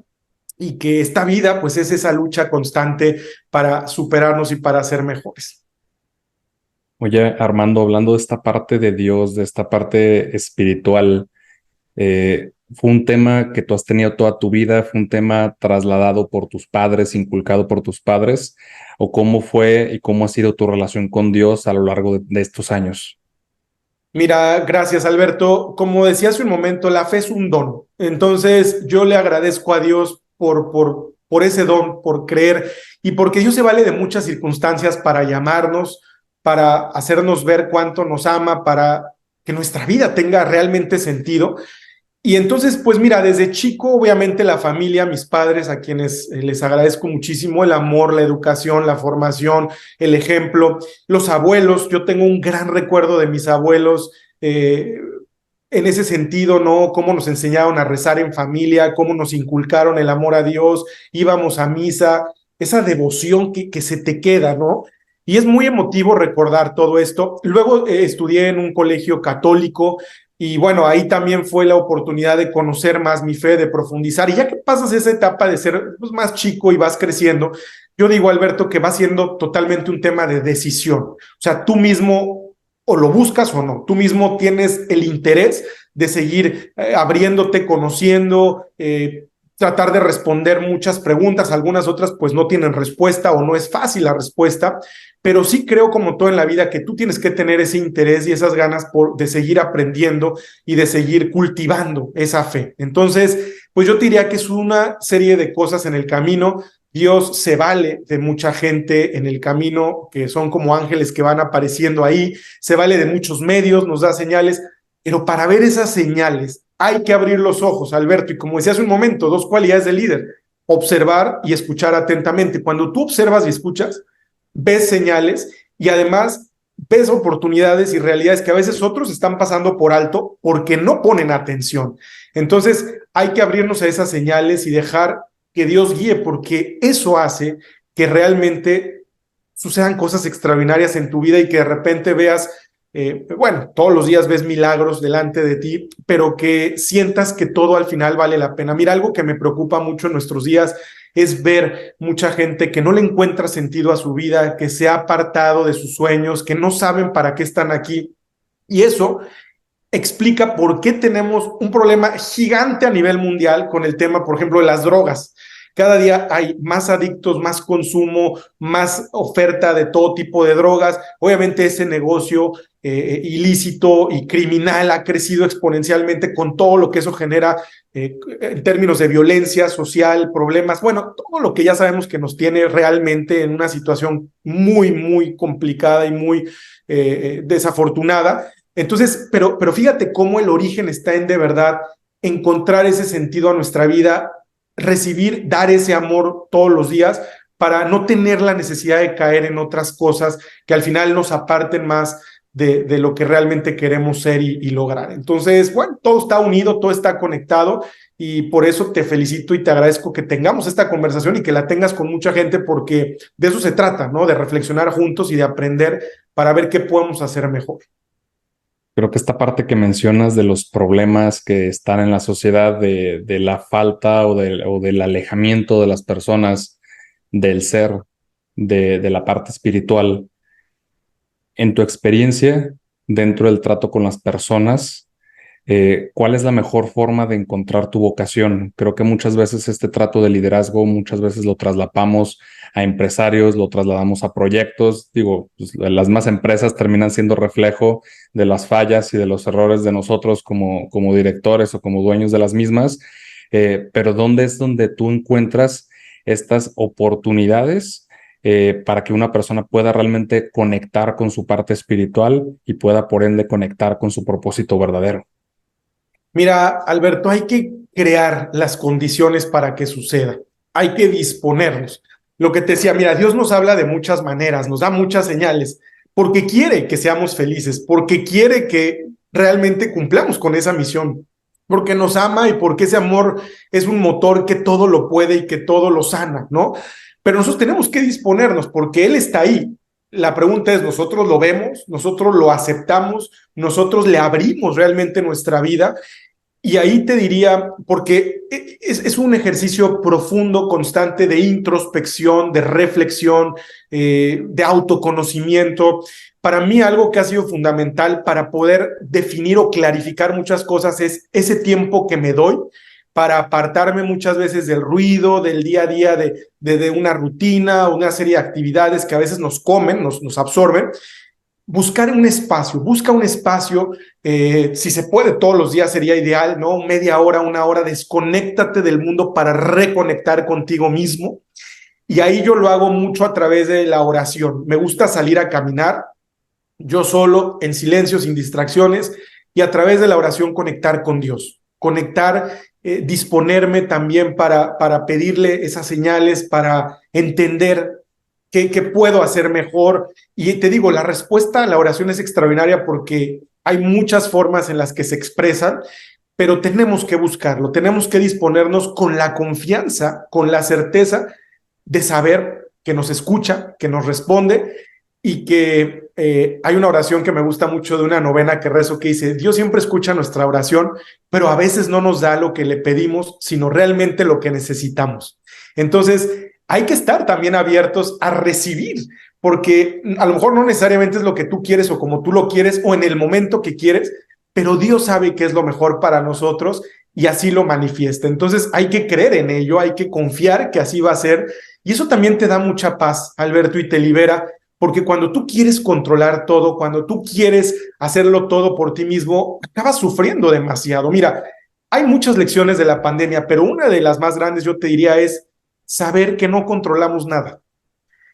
B: y que esta vida pues es esa lucha constante para superarnos y para ser mejores.
A: Oye, Armando, hablando de esta parte de Dios, de esta parte espiritual, ¿fue un tema que tú has tenido toda tu vida? ¿Fue un tema trasladado por tus padres, inculcado por tus padres? ¿O cómo fue y cómo ha sido tu relación con Dios a lo largo de estos años?
B: Mira, gracias Alberto. Como decía hace un momento, la fe es un don. Entonces yo le agradezco a Dios por ese don, por creer y porque Dios se vale de muchas circunstancias para llamarnos, para hacernos ver cuánto nos ama, para que nuestra vida tenga realmente sentido. Y entonces, pues mira, desde chico, obviamente la familia, mis padres, a quienes les agradezco muchísimo el amor, la educación, la formación, el ejemplo, los abuelos, yo tengo un gran recuerdo de mis abuelos en ese sentido, ¿no? Cómo nos enseñaron a rezar en familia, cómo nos inculcaron el amor a Dios, íbamos a misa, esa devoción que se te queda, ¿no? Y es muy emotivo recordar todo esto. Luego estudié en un colegio católico y bueno, ahí también fue la oportunidad de conocer más mi fe, de profundizar. Y ya que pasas esa etapa de ser pues, más chico y vas creciendo, yo digo, Alberto, que va siendo totalmente un tema de decisión. O sea, tú mismo o lo buscas o no, tú mismo tienes el interés de seguir abriéndote, conociendo, tratar de responder muchas preguntas, algunas otras pues no tienen respuesta o no es fácil la respuesta, pero sí creo como todo en la vida que tú tienes que tener ese interés y esas ganas de seguir aprendiendo y de seguir cultivando esa fe. Entonces, pues yo te diría que es una serie de cosas en el camino. Dios se vale de mucha gente en el camino, que son como ángeles que van apareciendo ahí, se vale de muchos medios, nos da señales, pero para ver esas señales hay que abrir los ojos, Alberto, y como decía hace un momento, dos cualidades del líder, observar y escuchar atentamente. Cuando tú observas y escuchas, ves señales y además ves oportunidades y realidades que a veces otros están pasando por alto porque no ponen atención. Entonces hay que abrirnos a esas señales y dejar que Dios guíe, porque eso hace que realmente sucedan cosas extraordinarias en tu vida y que de repente veas, bueno, todos los días ves milagros delante de ti, pero que sientas que todo al final vale la pena. Mira, algo que me preocupa mucho en nuestros días es ver mucha gente que no le encuentra sentido a su vida, que se ha apartado de sus sueños, que no saben para qué están aquí. Y eso explica por qué tenemos un problema gigante a nivel mundial con el tema, por ejemplo, de las drogas. Cada día hay más adictos, más consumo, más oferta de todo tipo de drogas. Obviamente ese negocio ilícito y criminal ha crecido exponencialmente con todo lo que eso genera en términos de violencia social, problemas, bueno, todo lo que ya sabemos que nos tiene realmente en una situación muy, muy complicada y muy desafortunada. Entonces, pero fíjate cómo el origen está en de verdad encontrar ese sentido a nuestra vida, recibir, dar ese amor todos los días para no tener la necesidad de caer en otras cosas que al final nos aparten más de lo que realmente queremos ser y lograr. Entonces, bueno, todo está unido, todo está conectado y por eso te felicito y te agradezco que tengamos esta conversación y que la tengas con mucha gente porque de eso se trata, ¿no? De reflexionar juntos y de aprender para ver qué podemos hacer mejor.
A: Creo que esta parte que mencionas de los problemas que están en la sociedad, de la falta o del alejamiento de las personas del ser, de la parte espiritual, en tu experiencia dentro del trato con las personas, ¿Cuál es la mejor forma de encontrar tu vocación? Creo que muchas veces este trato de liderazgo, muchas veces lo traslapamos a empresarios, lo trasladamos a proyectos. Digo, pues, las más empresas terminan siendo reflejo de las fallas y de los errores de nosotros como directores o como dueños de las mismas. Pero ¿dónde es donde tú encuentras estas oportunidades para que una persona pueda realmente conectar con su parte espiritual y pueda por ende conectar con su propósito verdadero?
B: Mira, Alberto, hay que crear las condiciones para que suceda. Hay que disponernos. Lo que te decía, mira, Dios nos habla de muchas maneras, nos da muchas señales, porque quiere que seamos felices, porque quiere que realmente cumplamos con esa misión, porque nos ama y porque ese amor es un motor que todo lo puede y que todo lo sana, ¿no? Pero nosotros tenemos que disponernos porque Él está ahí. La pregunta es, ¿nosotros lo vemos? ¿Nosotros lo aceptamos? ¿Nosotros le abrimos realmente nuestra vida? Y ahí te diría, porque es un ejercicio profundo, constante de introspección, de reflexión, de autoconocimiento. Para mí algo que ha sido fundamental para poder definir o clarificar muchas cosas es ese tiempo que me doy para apartarme muchas veces del ruido, del día a día, de una rutina, una serie de actividades que a veces nos comen, nos absorben. Buscar busca un espacio, si se puede todos los días sería ideal, ¿no? Media hora, una hora, desconéctate del mundo para reconectar contigo mismo. Y ahí yo lo hago mucho a través de la oración. Me gusta salir a caminar, yo solo, en silencio, sin distracciones, y a través de la oración conectar con Dios, conectar, disponerme también para pedirle esas señales, para entender qué puedo hacer mejor. Y te digo, la respuesta a la oración es extraordinaria porque hay muchas formas en las que se expresan, pero tenemos que buscarlo, tenemos que disponernos con la confianza, con la certeza de saber que nos escucha, que nos responde y que hay una oración que me gusta mucho de una novena que rezo que dice, Dios siempre escucha nuestra oración, pero a veces no nos da lo que le pedimos, sino realmente lo que necesitamos. Entonces, hay que estar también abiertos a recibir, porque a lo mejor no necesariamente es lo que tú quieres o como tú lo quieres o en el momento que quieres, pero Dios sabe qué es lo mejor para nosotros y así lo manifiesta. Entonces hay que creer en ello, hay que confiar que así va a ser y eso también te da mucha paz, Alberto, y te libera, porque cuando tú quieres controlar todo, cuando tú quieres hacerlo todo por ti mismo, acabas sufriendo demasiado. Mira, hay muchas lecciones de la pandemia, pero una de las más grandes yo te diría es saber que no controlamos nada.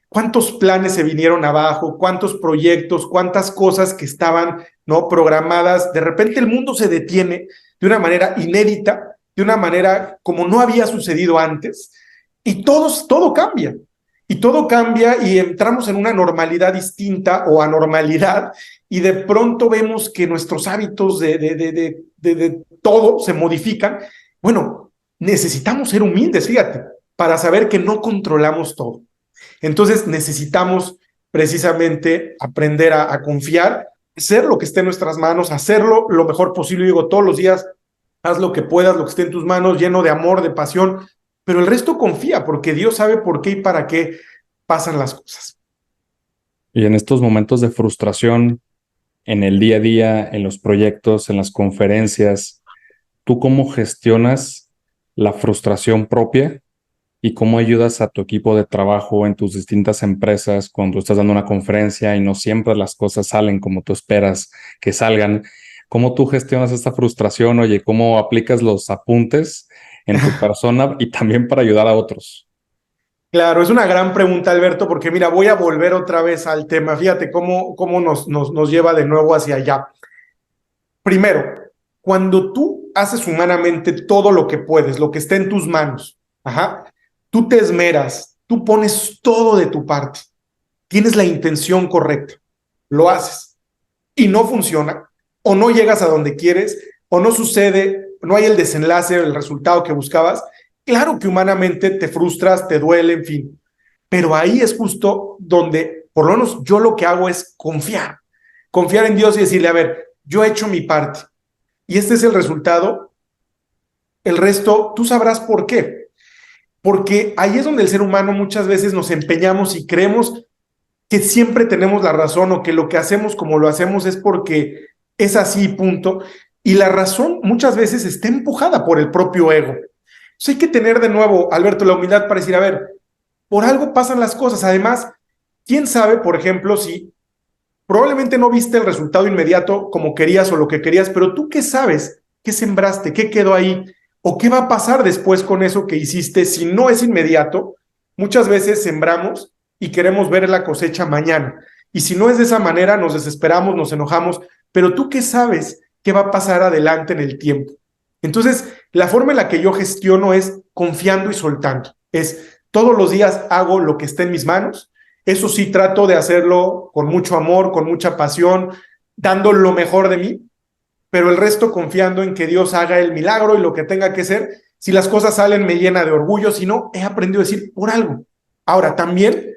B: ¿Cuántos planes se vinieron abajo? ¿Cuántos proyectos? ¿Cuántas cosas que estaban no programadas? De repente el mundo se detiene de una manera inédita, de una manera como no había sucedido antes, y todo cambia. Y todo cambia y entramos en una normalidad distinta o anormalidad, y de pronto vemos que nuestros hábitos de todo se modifican. Bueno, necesitamos ser humildes, fíjate, para saber que no controlamos todo. Entonces necesitamos precisamente aprender a confiar, hacer lo que esté en nuestras manos, hacerlo lo mejor posible. Digo, todos los días haz lo que puedas, lo que esté en tus manos, lleno de amor, de pasión, pero el resto confía, porque Dios sabe por qué y para qué pasan las cosas.
A: Y en estos momentos de frustración, en el día a día, en los proyectos, en las conferencias, ¿tú cómo gestionas la frustración propia y cómo ayudas a tu equipo de trabajo en tus distintas empresas cuando estás dando una conferencia y no siempre las cosas salen como tú esperas que salgan? ¿Cómo tú gestionas esta frustración? Oye, ¿cómo aplicas los apuntes en tu persona y también para ayudar a otros?
B: Claro, es una gran pregunta, Alberto, porque mira, voy a volver otra vez al tema. Fíjate cómo nos lleva de nuevo hacia allá. Primero, cuando tú haces humanamente todo lo que puedes, lo que está en tus manos, ajá, tú te esmeras, tú pones todo de tu parte, tienes la intención correcta, lo haces y no funciona, o no llegas a donde quieres, o no sucede, no hay el desenlace, el resultado que buscabas, claro que humanamente te frustras, te duele, en fin, pero ahí es justo donde, por lo menos yo lo que hago es confiar en Dios y decirle, a ver, yo he hecho mi parte y este es el resultado, el resto tú sabrás por qué, porque ahí es donde el ser humano muchas veces nos empeñamos y creemos que siempre tenemos la razón o que lo que hacemos como lo hacemos es porque es así, punto. Y la razón muchas veces está empujada por el propio ego. Entonces hay que tener de nuevo, Alberto, la humildad para decir, a ver, por algo pasan las cosas. Además, quién sabe, por ejemplo, si probablemente no viste el resultado inmediato como querías o lo que querías, pero tú qué sabes, qué sembraste, qué quedó ahí, o qué va a pasar después con eso que hiciste si no es inmediato. Muchas veces sembramos y queremos ver la cosecha mañana. Y si no es de esa manera, nos desesperamos, nos enojamos, pero tú qué sabes qué va a pasar adelante en el tiempo. Entonces, la forma en la que yo gestiono es confiando y soltando. Es todos los días hago lo que esté en mis manos. Eso sí, trato de hacerlo con mucho amor, con mucha pasión, dando lo mejor de mí, pero el resto confiando en que Dios haga el milagro y lo que tenga que ser. Si las cosas salen, me llena de orgullo. Si no, he aprendido a decir por algo. Ahora, también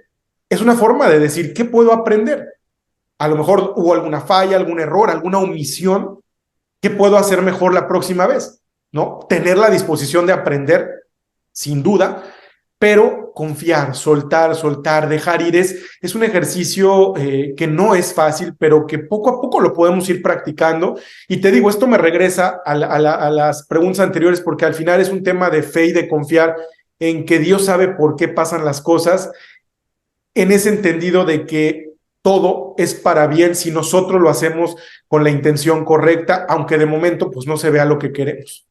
B: es una forma de decir, ¿qué puedo aprender? A lo mejor hubo alguna falla, algún error, alguna omisión. ¿Qué puedo hacer mejor la próxima vez? ¿No? Tener la disposición de aprender, sin duda, pero confiar, soltar, dejar ir es un ejercicio que no es fácil, pero que poco a poco lo podemos ir practicando. Y te digo, esto me regresa a las preguntas anteriores, porque al final es un tema de fe y de confiar en que Dios sabe por qué pasan las cosas, en ese entendido de que todo es para bien si nosotros lo hacemos con la intención correcta, aunque de momento pues no se vea lo que queremos.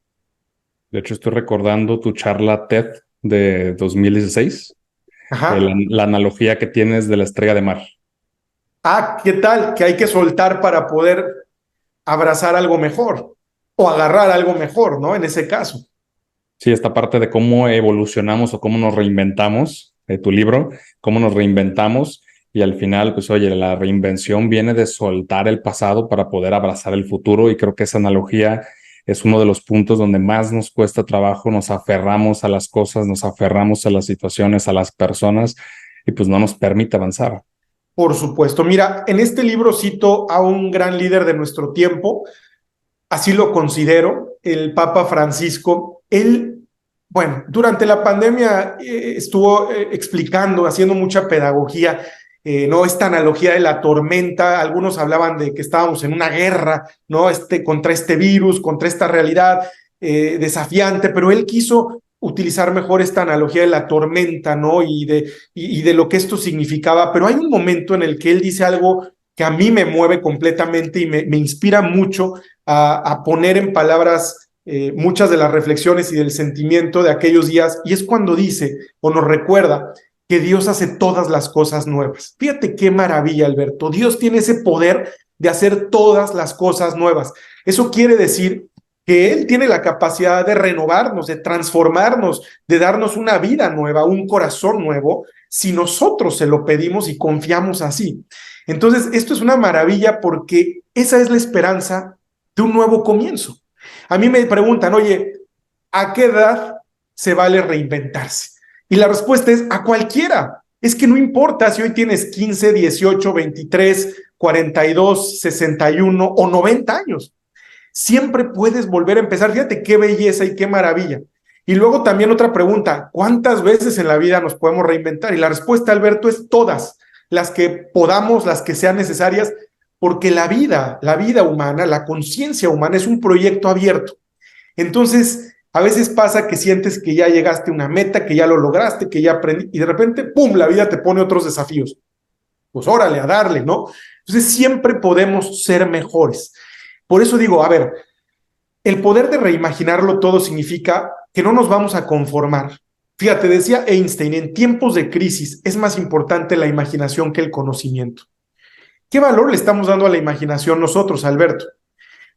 A: De hecho, estoy recordando tu charla TED de 2016,
B: Ajá.
A: la analogía que tienes de la estrella de mar.
B: Ah, ¿qué tal? Que hay que soltar para poder abrazar algo mejor o agarrar algo mejor, ¿no? En ese caso.
A: Sí, esta parte de cómo evolucionamos o cómo nos reinventamos, de tu libro, cómo nos reinventamos y al final, pues oye, la reinvención viene de soltar el pasado para poder abrazar el futuro y creo que esa analogía es uno de los puntos donde más nos cuesta trabajo, nos aferramos a las cosas, nos aferramos a las situaciones, a las personas y pues no nos permite avanzar.
B: Por supuesto. Mira, en este libro cito a un gran líder de nuestro tiempo, así lo considero, el Papa Francisco. Él, bueno, durante la pandemia estuvo explicando, haciendo mucha pedagogía, ¿no? Esta analogía de la tormenta, algunos hablaban de que estábamos en una guerra, ¿no? Contra este virus, contra esta realidad desafiante, pero él quiso utilizar mejor esta analogía de la tormenta, ¿no? Y de lo que esto significaba, pero hay un momento en el que él dice algo que a mí me mueve completamente y me inspira mucho a poner en palabras muchas de las reflexiones y del sentimiento de aquellos días, y es cuando dice o nos recuerda que Dios hace todas las cosas nuevas. Fíjate qué maravilla, Alberto. Dios tiene ese poder de hacer todas las cosas nuevas. Eso quiere decir que Él tiene la capacidad de renovarnos, de transformarnos, de darnos una vida nueva, un corazón nuevo, si nosotros se lo pedimos y confiamos así. Entonces, esto es una maravilla porque esa es la esperanza de un nuevo comienzo. A mí me preguntan, oye, ¿a qué edad se vale reinventarse? Y la respuesta es a cualquiera. Es que no importa si hoy tienes 15, 18, 23, 42, 61 o 90 años. Siempre puedes volver a empezar. Fíjate qué belleza y qué maravilla. Y luego también otra pregunta, ¿cuántas veces en la vida nos podemos reinventar? Y la respuesta, Alberto, es todas, las que podamos, las que sean necesarias, porque la vida humana, la conciencia humana es un proyecto abierto. Entonces, a veces pasa que sientes que ya llegaste a una meta, que ya lo lograste, que ya aprendí, y de repente, ¡pum!, la vida te pone otros desafíos. Pues órale, a darle, ¿no? Entonces, siempre podemos ser mejores. Por eso digo, a ver, el poder de reimaginarlo todo significa que no nos vamos a conformar. Fíjate, decía Einstein, en tiempos de crisis es más importante la imaginación que el conocimiento. ¿Qué valor le estamos dando a la imaginación nosotros, Alberto?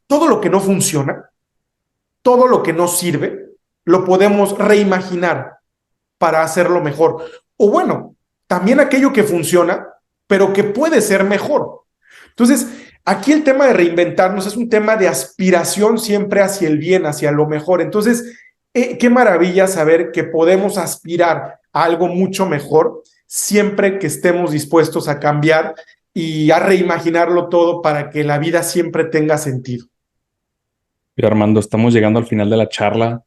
B: Todo lo que no funciona, todo lo que no sirve, lo podemos reimaginar para hacerlo mejor. O bueno, también aquello que funciona, pero que puede ser mejor. Entonces, aquí el tema de reinventarnos es un tema de aspiración siempre hacia el bien, hacia lo mejor. Entonces, qué maravilla saber que podemos aspirar a algo mucho mejor siempre que estemos dispuestos a cambiar y a reimaginarlo todo para que la vida siempre tenga sentido.
A: Y Armando, estamos llegando al final de la charla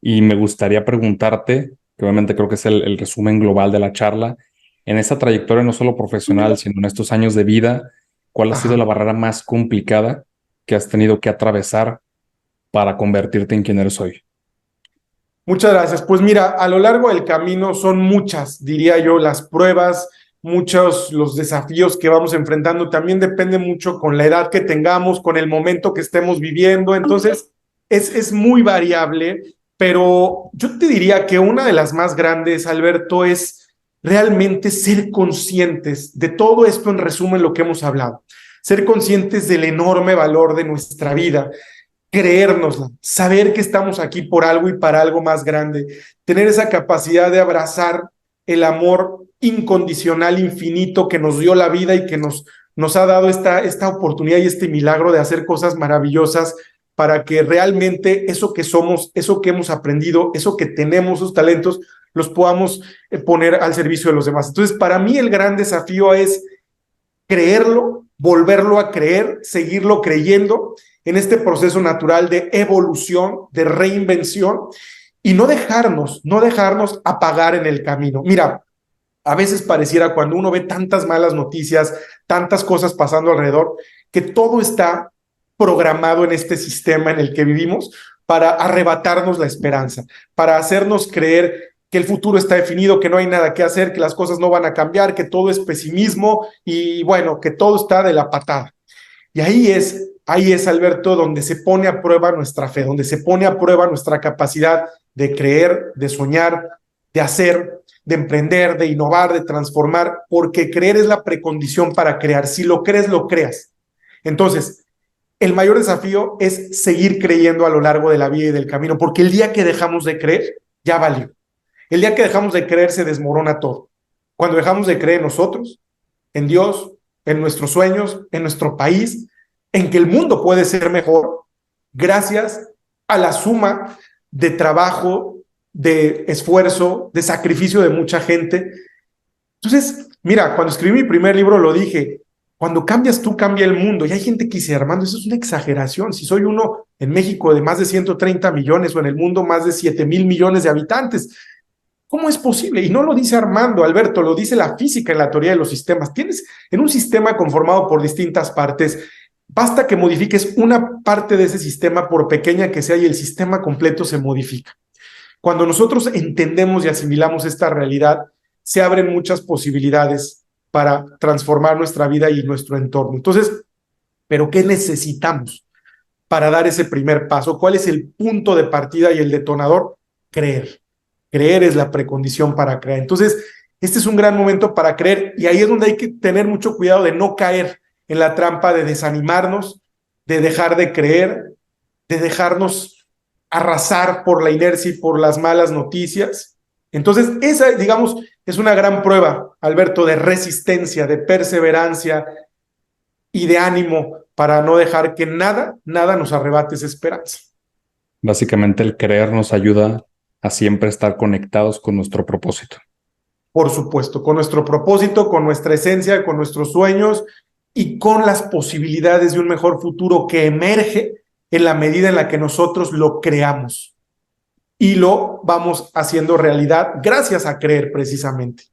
A: y me gustaría preguntarte, que obviamente creo que es el resumen global de la charla, en esa trayectoria no solo profesional, sino en estos años de vida, ¿cuál ha sido
B: Ajá.
A: la barrera más complicada que has tenido que atravesar para convertirte en quien eres hoy?
B: Muchas gracias. Pues mira, a lo largo del camino son muchas, diría yo, las pruebas, muchos los desafíos que vamos enfrentando. También depende mucho con la edad que tengamos, con el momento que estemos viviendo. Entonces, es muy variable, pero yo te diría que una de las más grandes, Alberto, es realmente ser conscientes de todo esto, en resumen, lo que hemos hablado. Ser conscientes del enorme valor de nuestra vida, creérnosla, saber que estamos aquí por algo y para algo más grande, tener esa capacidad de abrazar el amor incondicional, infinito, que nos dio la vida y que nos ha dado esta oportunidad y este milagro de hacer cosas maravillosas para que realmente eso que somos, eso que hemos aprendido, eso que tenemos, esos talentos, los podamos poner al servicio de los demás. Entonces, para mí el gran desafío es creerlo, volverlo a creer, seguirlo creyendo en este proceso natural de evolución, de reinvención, y no dejarnos apagar en el camino. Mira, a veces pareciera cuando uno ve tantas malas noticias, tantas cosas pasando alrededor, que todo está programado en este sistema en el que vivimos para arrebatarnos la esperanza, para hacernos creer que el futuro está definido, que no hay nada que hacer, que las cosas no van a cambiar, que todo es pesimismo y bueno, que todo está de la patada. Y ahí es, Alberto, donde se pone a prueba nuestra fe, donde se pone a prueba nuestra capacidad de creer, de soñar, de hacer, de emprender, de innovar, de transformar, porque creer es la precondición para crear. Si lo crees, lo creas. Entonces, el mayor desafío es seguir creyendo a lo largo de la vida y del camino, porque el día que dejamos de creer, ya valió. El día que dejamos de creer, se desmorona todo. Cuando dejamos de creer en nosotros, en Dios, en nuestros sueños, en nuestro país, en que el mundo puede ser mejor, gracias a la suma de trabajo, de esfuerzo, de sacrificio de mucha gente. Entonces, mira, cuando escribí mi primer libro lo dije, cuando cambias tú, cambia el mundo. Y hay gente que dice, Armando, eso es una exageración. Si soy uno en México de más de 130 millones o en el mundo más de 7,000 millones de habitantes, ¿cómo es posible? Y no lo dice Armando, Alberto, lo dice la física en la teoría de los sistemas. Tienes en un sistema conformado por distintas partes, basta que modifiques una parte de ese sistema, por pequeña que sea, y el sistema completo se modifica. Cuando nosotros entendemos y asimilamos esta realidad, se abren muchas posibilidades para transformar nuestra vida y nuestro entorno. Entonces, ¿pero qué necesitamos para dar ese primer paso? ¿Cuál es el punto de partida y el detonador? Creer. Creer es la precondición para creer. Entonces, este es un gran momento para creer, y ahí es donde hay que tener mucho cuidado de no caer en la trampa de desanimarnos, de dejar de creer, de dejarnos arrasar por la inercia y por las malas noticias. Entonces, esa, digamos, es una gran prueba, Alberto, de resistencia, de perseverancia y de ánimo para no dejar que nada nos arrebate esa esperanza.
A: Básicamente el creer nos ayuda a siempre estar conectados con nuestro propósito.
B: Por supuesto, con nuestro propósito, con nuestra esencia, con nuestros sueños y con las posibilidades de un mejor futuro que emerge en la medida en la que nosotros lo creamos y lo vamos haciendo realidad gracias a creer precisamente.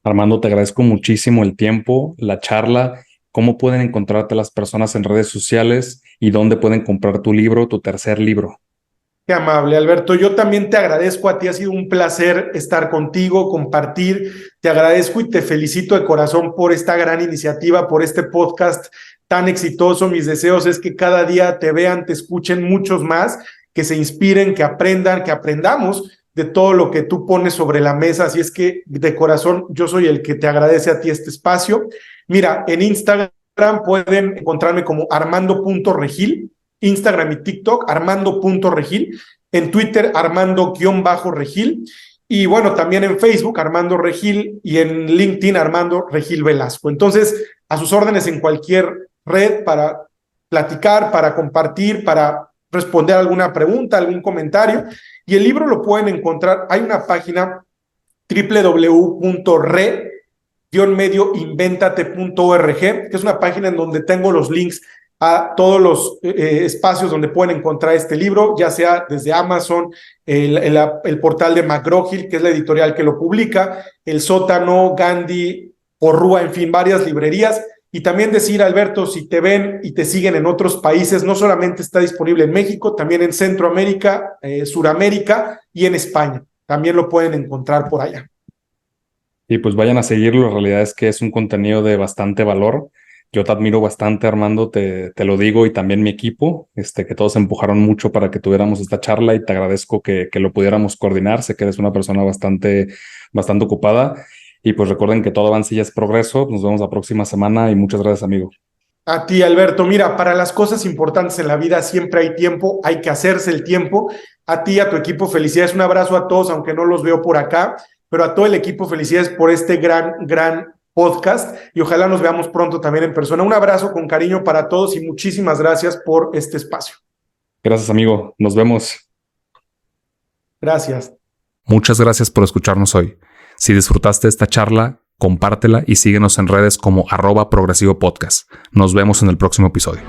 A: Armando, te agradezco muchísimo el tiempo, la charla. ¿Cómo pueden encontrarte las personas en redes sociales y dónde pueden comprar tu libro, tu tercer libro?
B: Qué amable, Alberto. Yo también te agradezco a ti. Ha sido un placer estar contigo, compartir. Te agradezco y te felicito de corazón por esta gran iniciativa, por este podcast tan exitoso. Mis deseos es que cada día te vean, te escuchen muchos más, que se inspiren, que aprendan, que aprendamos de todo lo que tú pones sobre la mesa. Así es que de corazón yo soy el que te agradece a ti este espacio. Mira, en Instagram pueden encontrarme como armando.regil. Instagram y TikTok, Armando.regil, en Twitter, Armando-regil, y bueno, también en Facebook, Armando Regil, y en LinkedIn, Armando Regil Velasco. Entonces, a sus órdenes en cualquier red para platicar, para compartir, para responder alguna pregunta, algún comentario, y el libro lo pueden encontrar, hay una página www.re-medioinventate.org, que es una página en donde tengo los links a todos los espacios donde pueden encontrar este libro, ya sea desde Amazon, el portal de McGraw-Hill, que es la editorial que lo publica, El Sótano, Gandhi, Porrúa, en fin, varias librerías. Y también decir, Alberto, si te ven y te siguen en otros países, no solamente está disponible en México, también en Centroamérica, Suramérica y en España. También lo pueden encontrar por allá.
A: Y pues vayan a seguirlo, la realidad es que es un contenido de bastante valor. Yo te admiro bastante, Armando, te lo digo, y también mi equipo, que todos empujaron mucho para que tuviéramos esta charla y te agradezco que lo pudiéramos coordinar. Sé que eres una persona bastante ocupada y pues recuerden que todo avance ya es progreso. Nos vemos la próxima semana y muchas gracias, amigo.
B: A ti, Alberto. Mira, para las cosas importantes en la vida siempre hay tiempo, hay que hacerse el tiempo. A ti, a tu equipo, felicidades. Un abrazo a todos, aunque no los veo por acá, pero a todo el equipo, felicidades por este gran podcast y ojalá nos veamos pronto también en persona. Un abrazo con cariño para todos y muchísimas gracias por este espacio.
A: Gracias, amigo. Nos vemos.
B: Gracias.
A: Muchas gracias por escucharnos hoy. Si disfrutaste esta charla, compártela y síguenos en redes como @progresivopodcast. Nos vemos en el próximo episodio.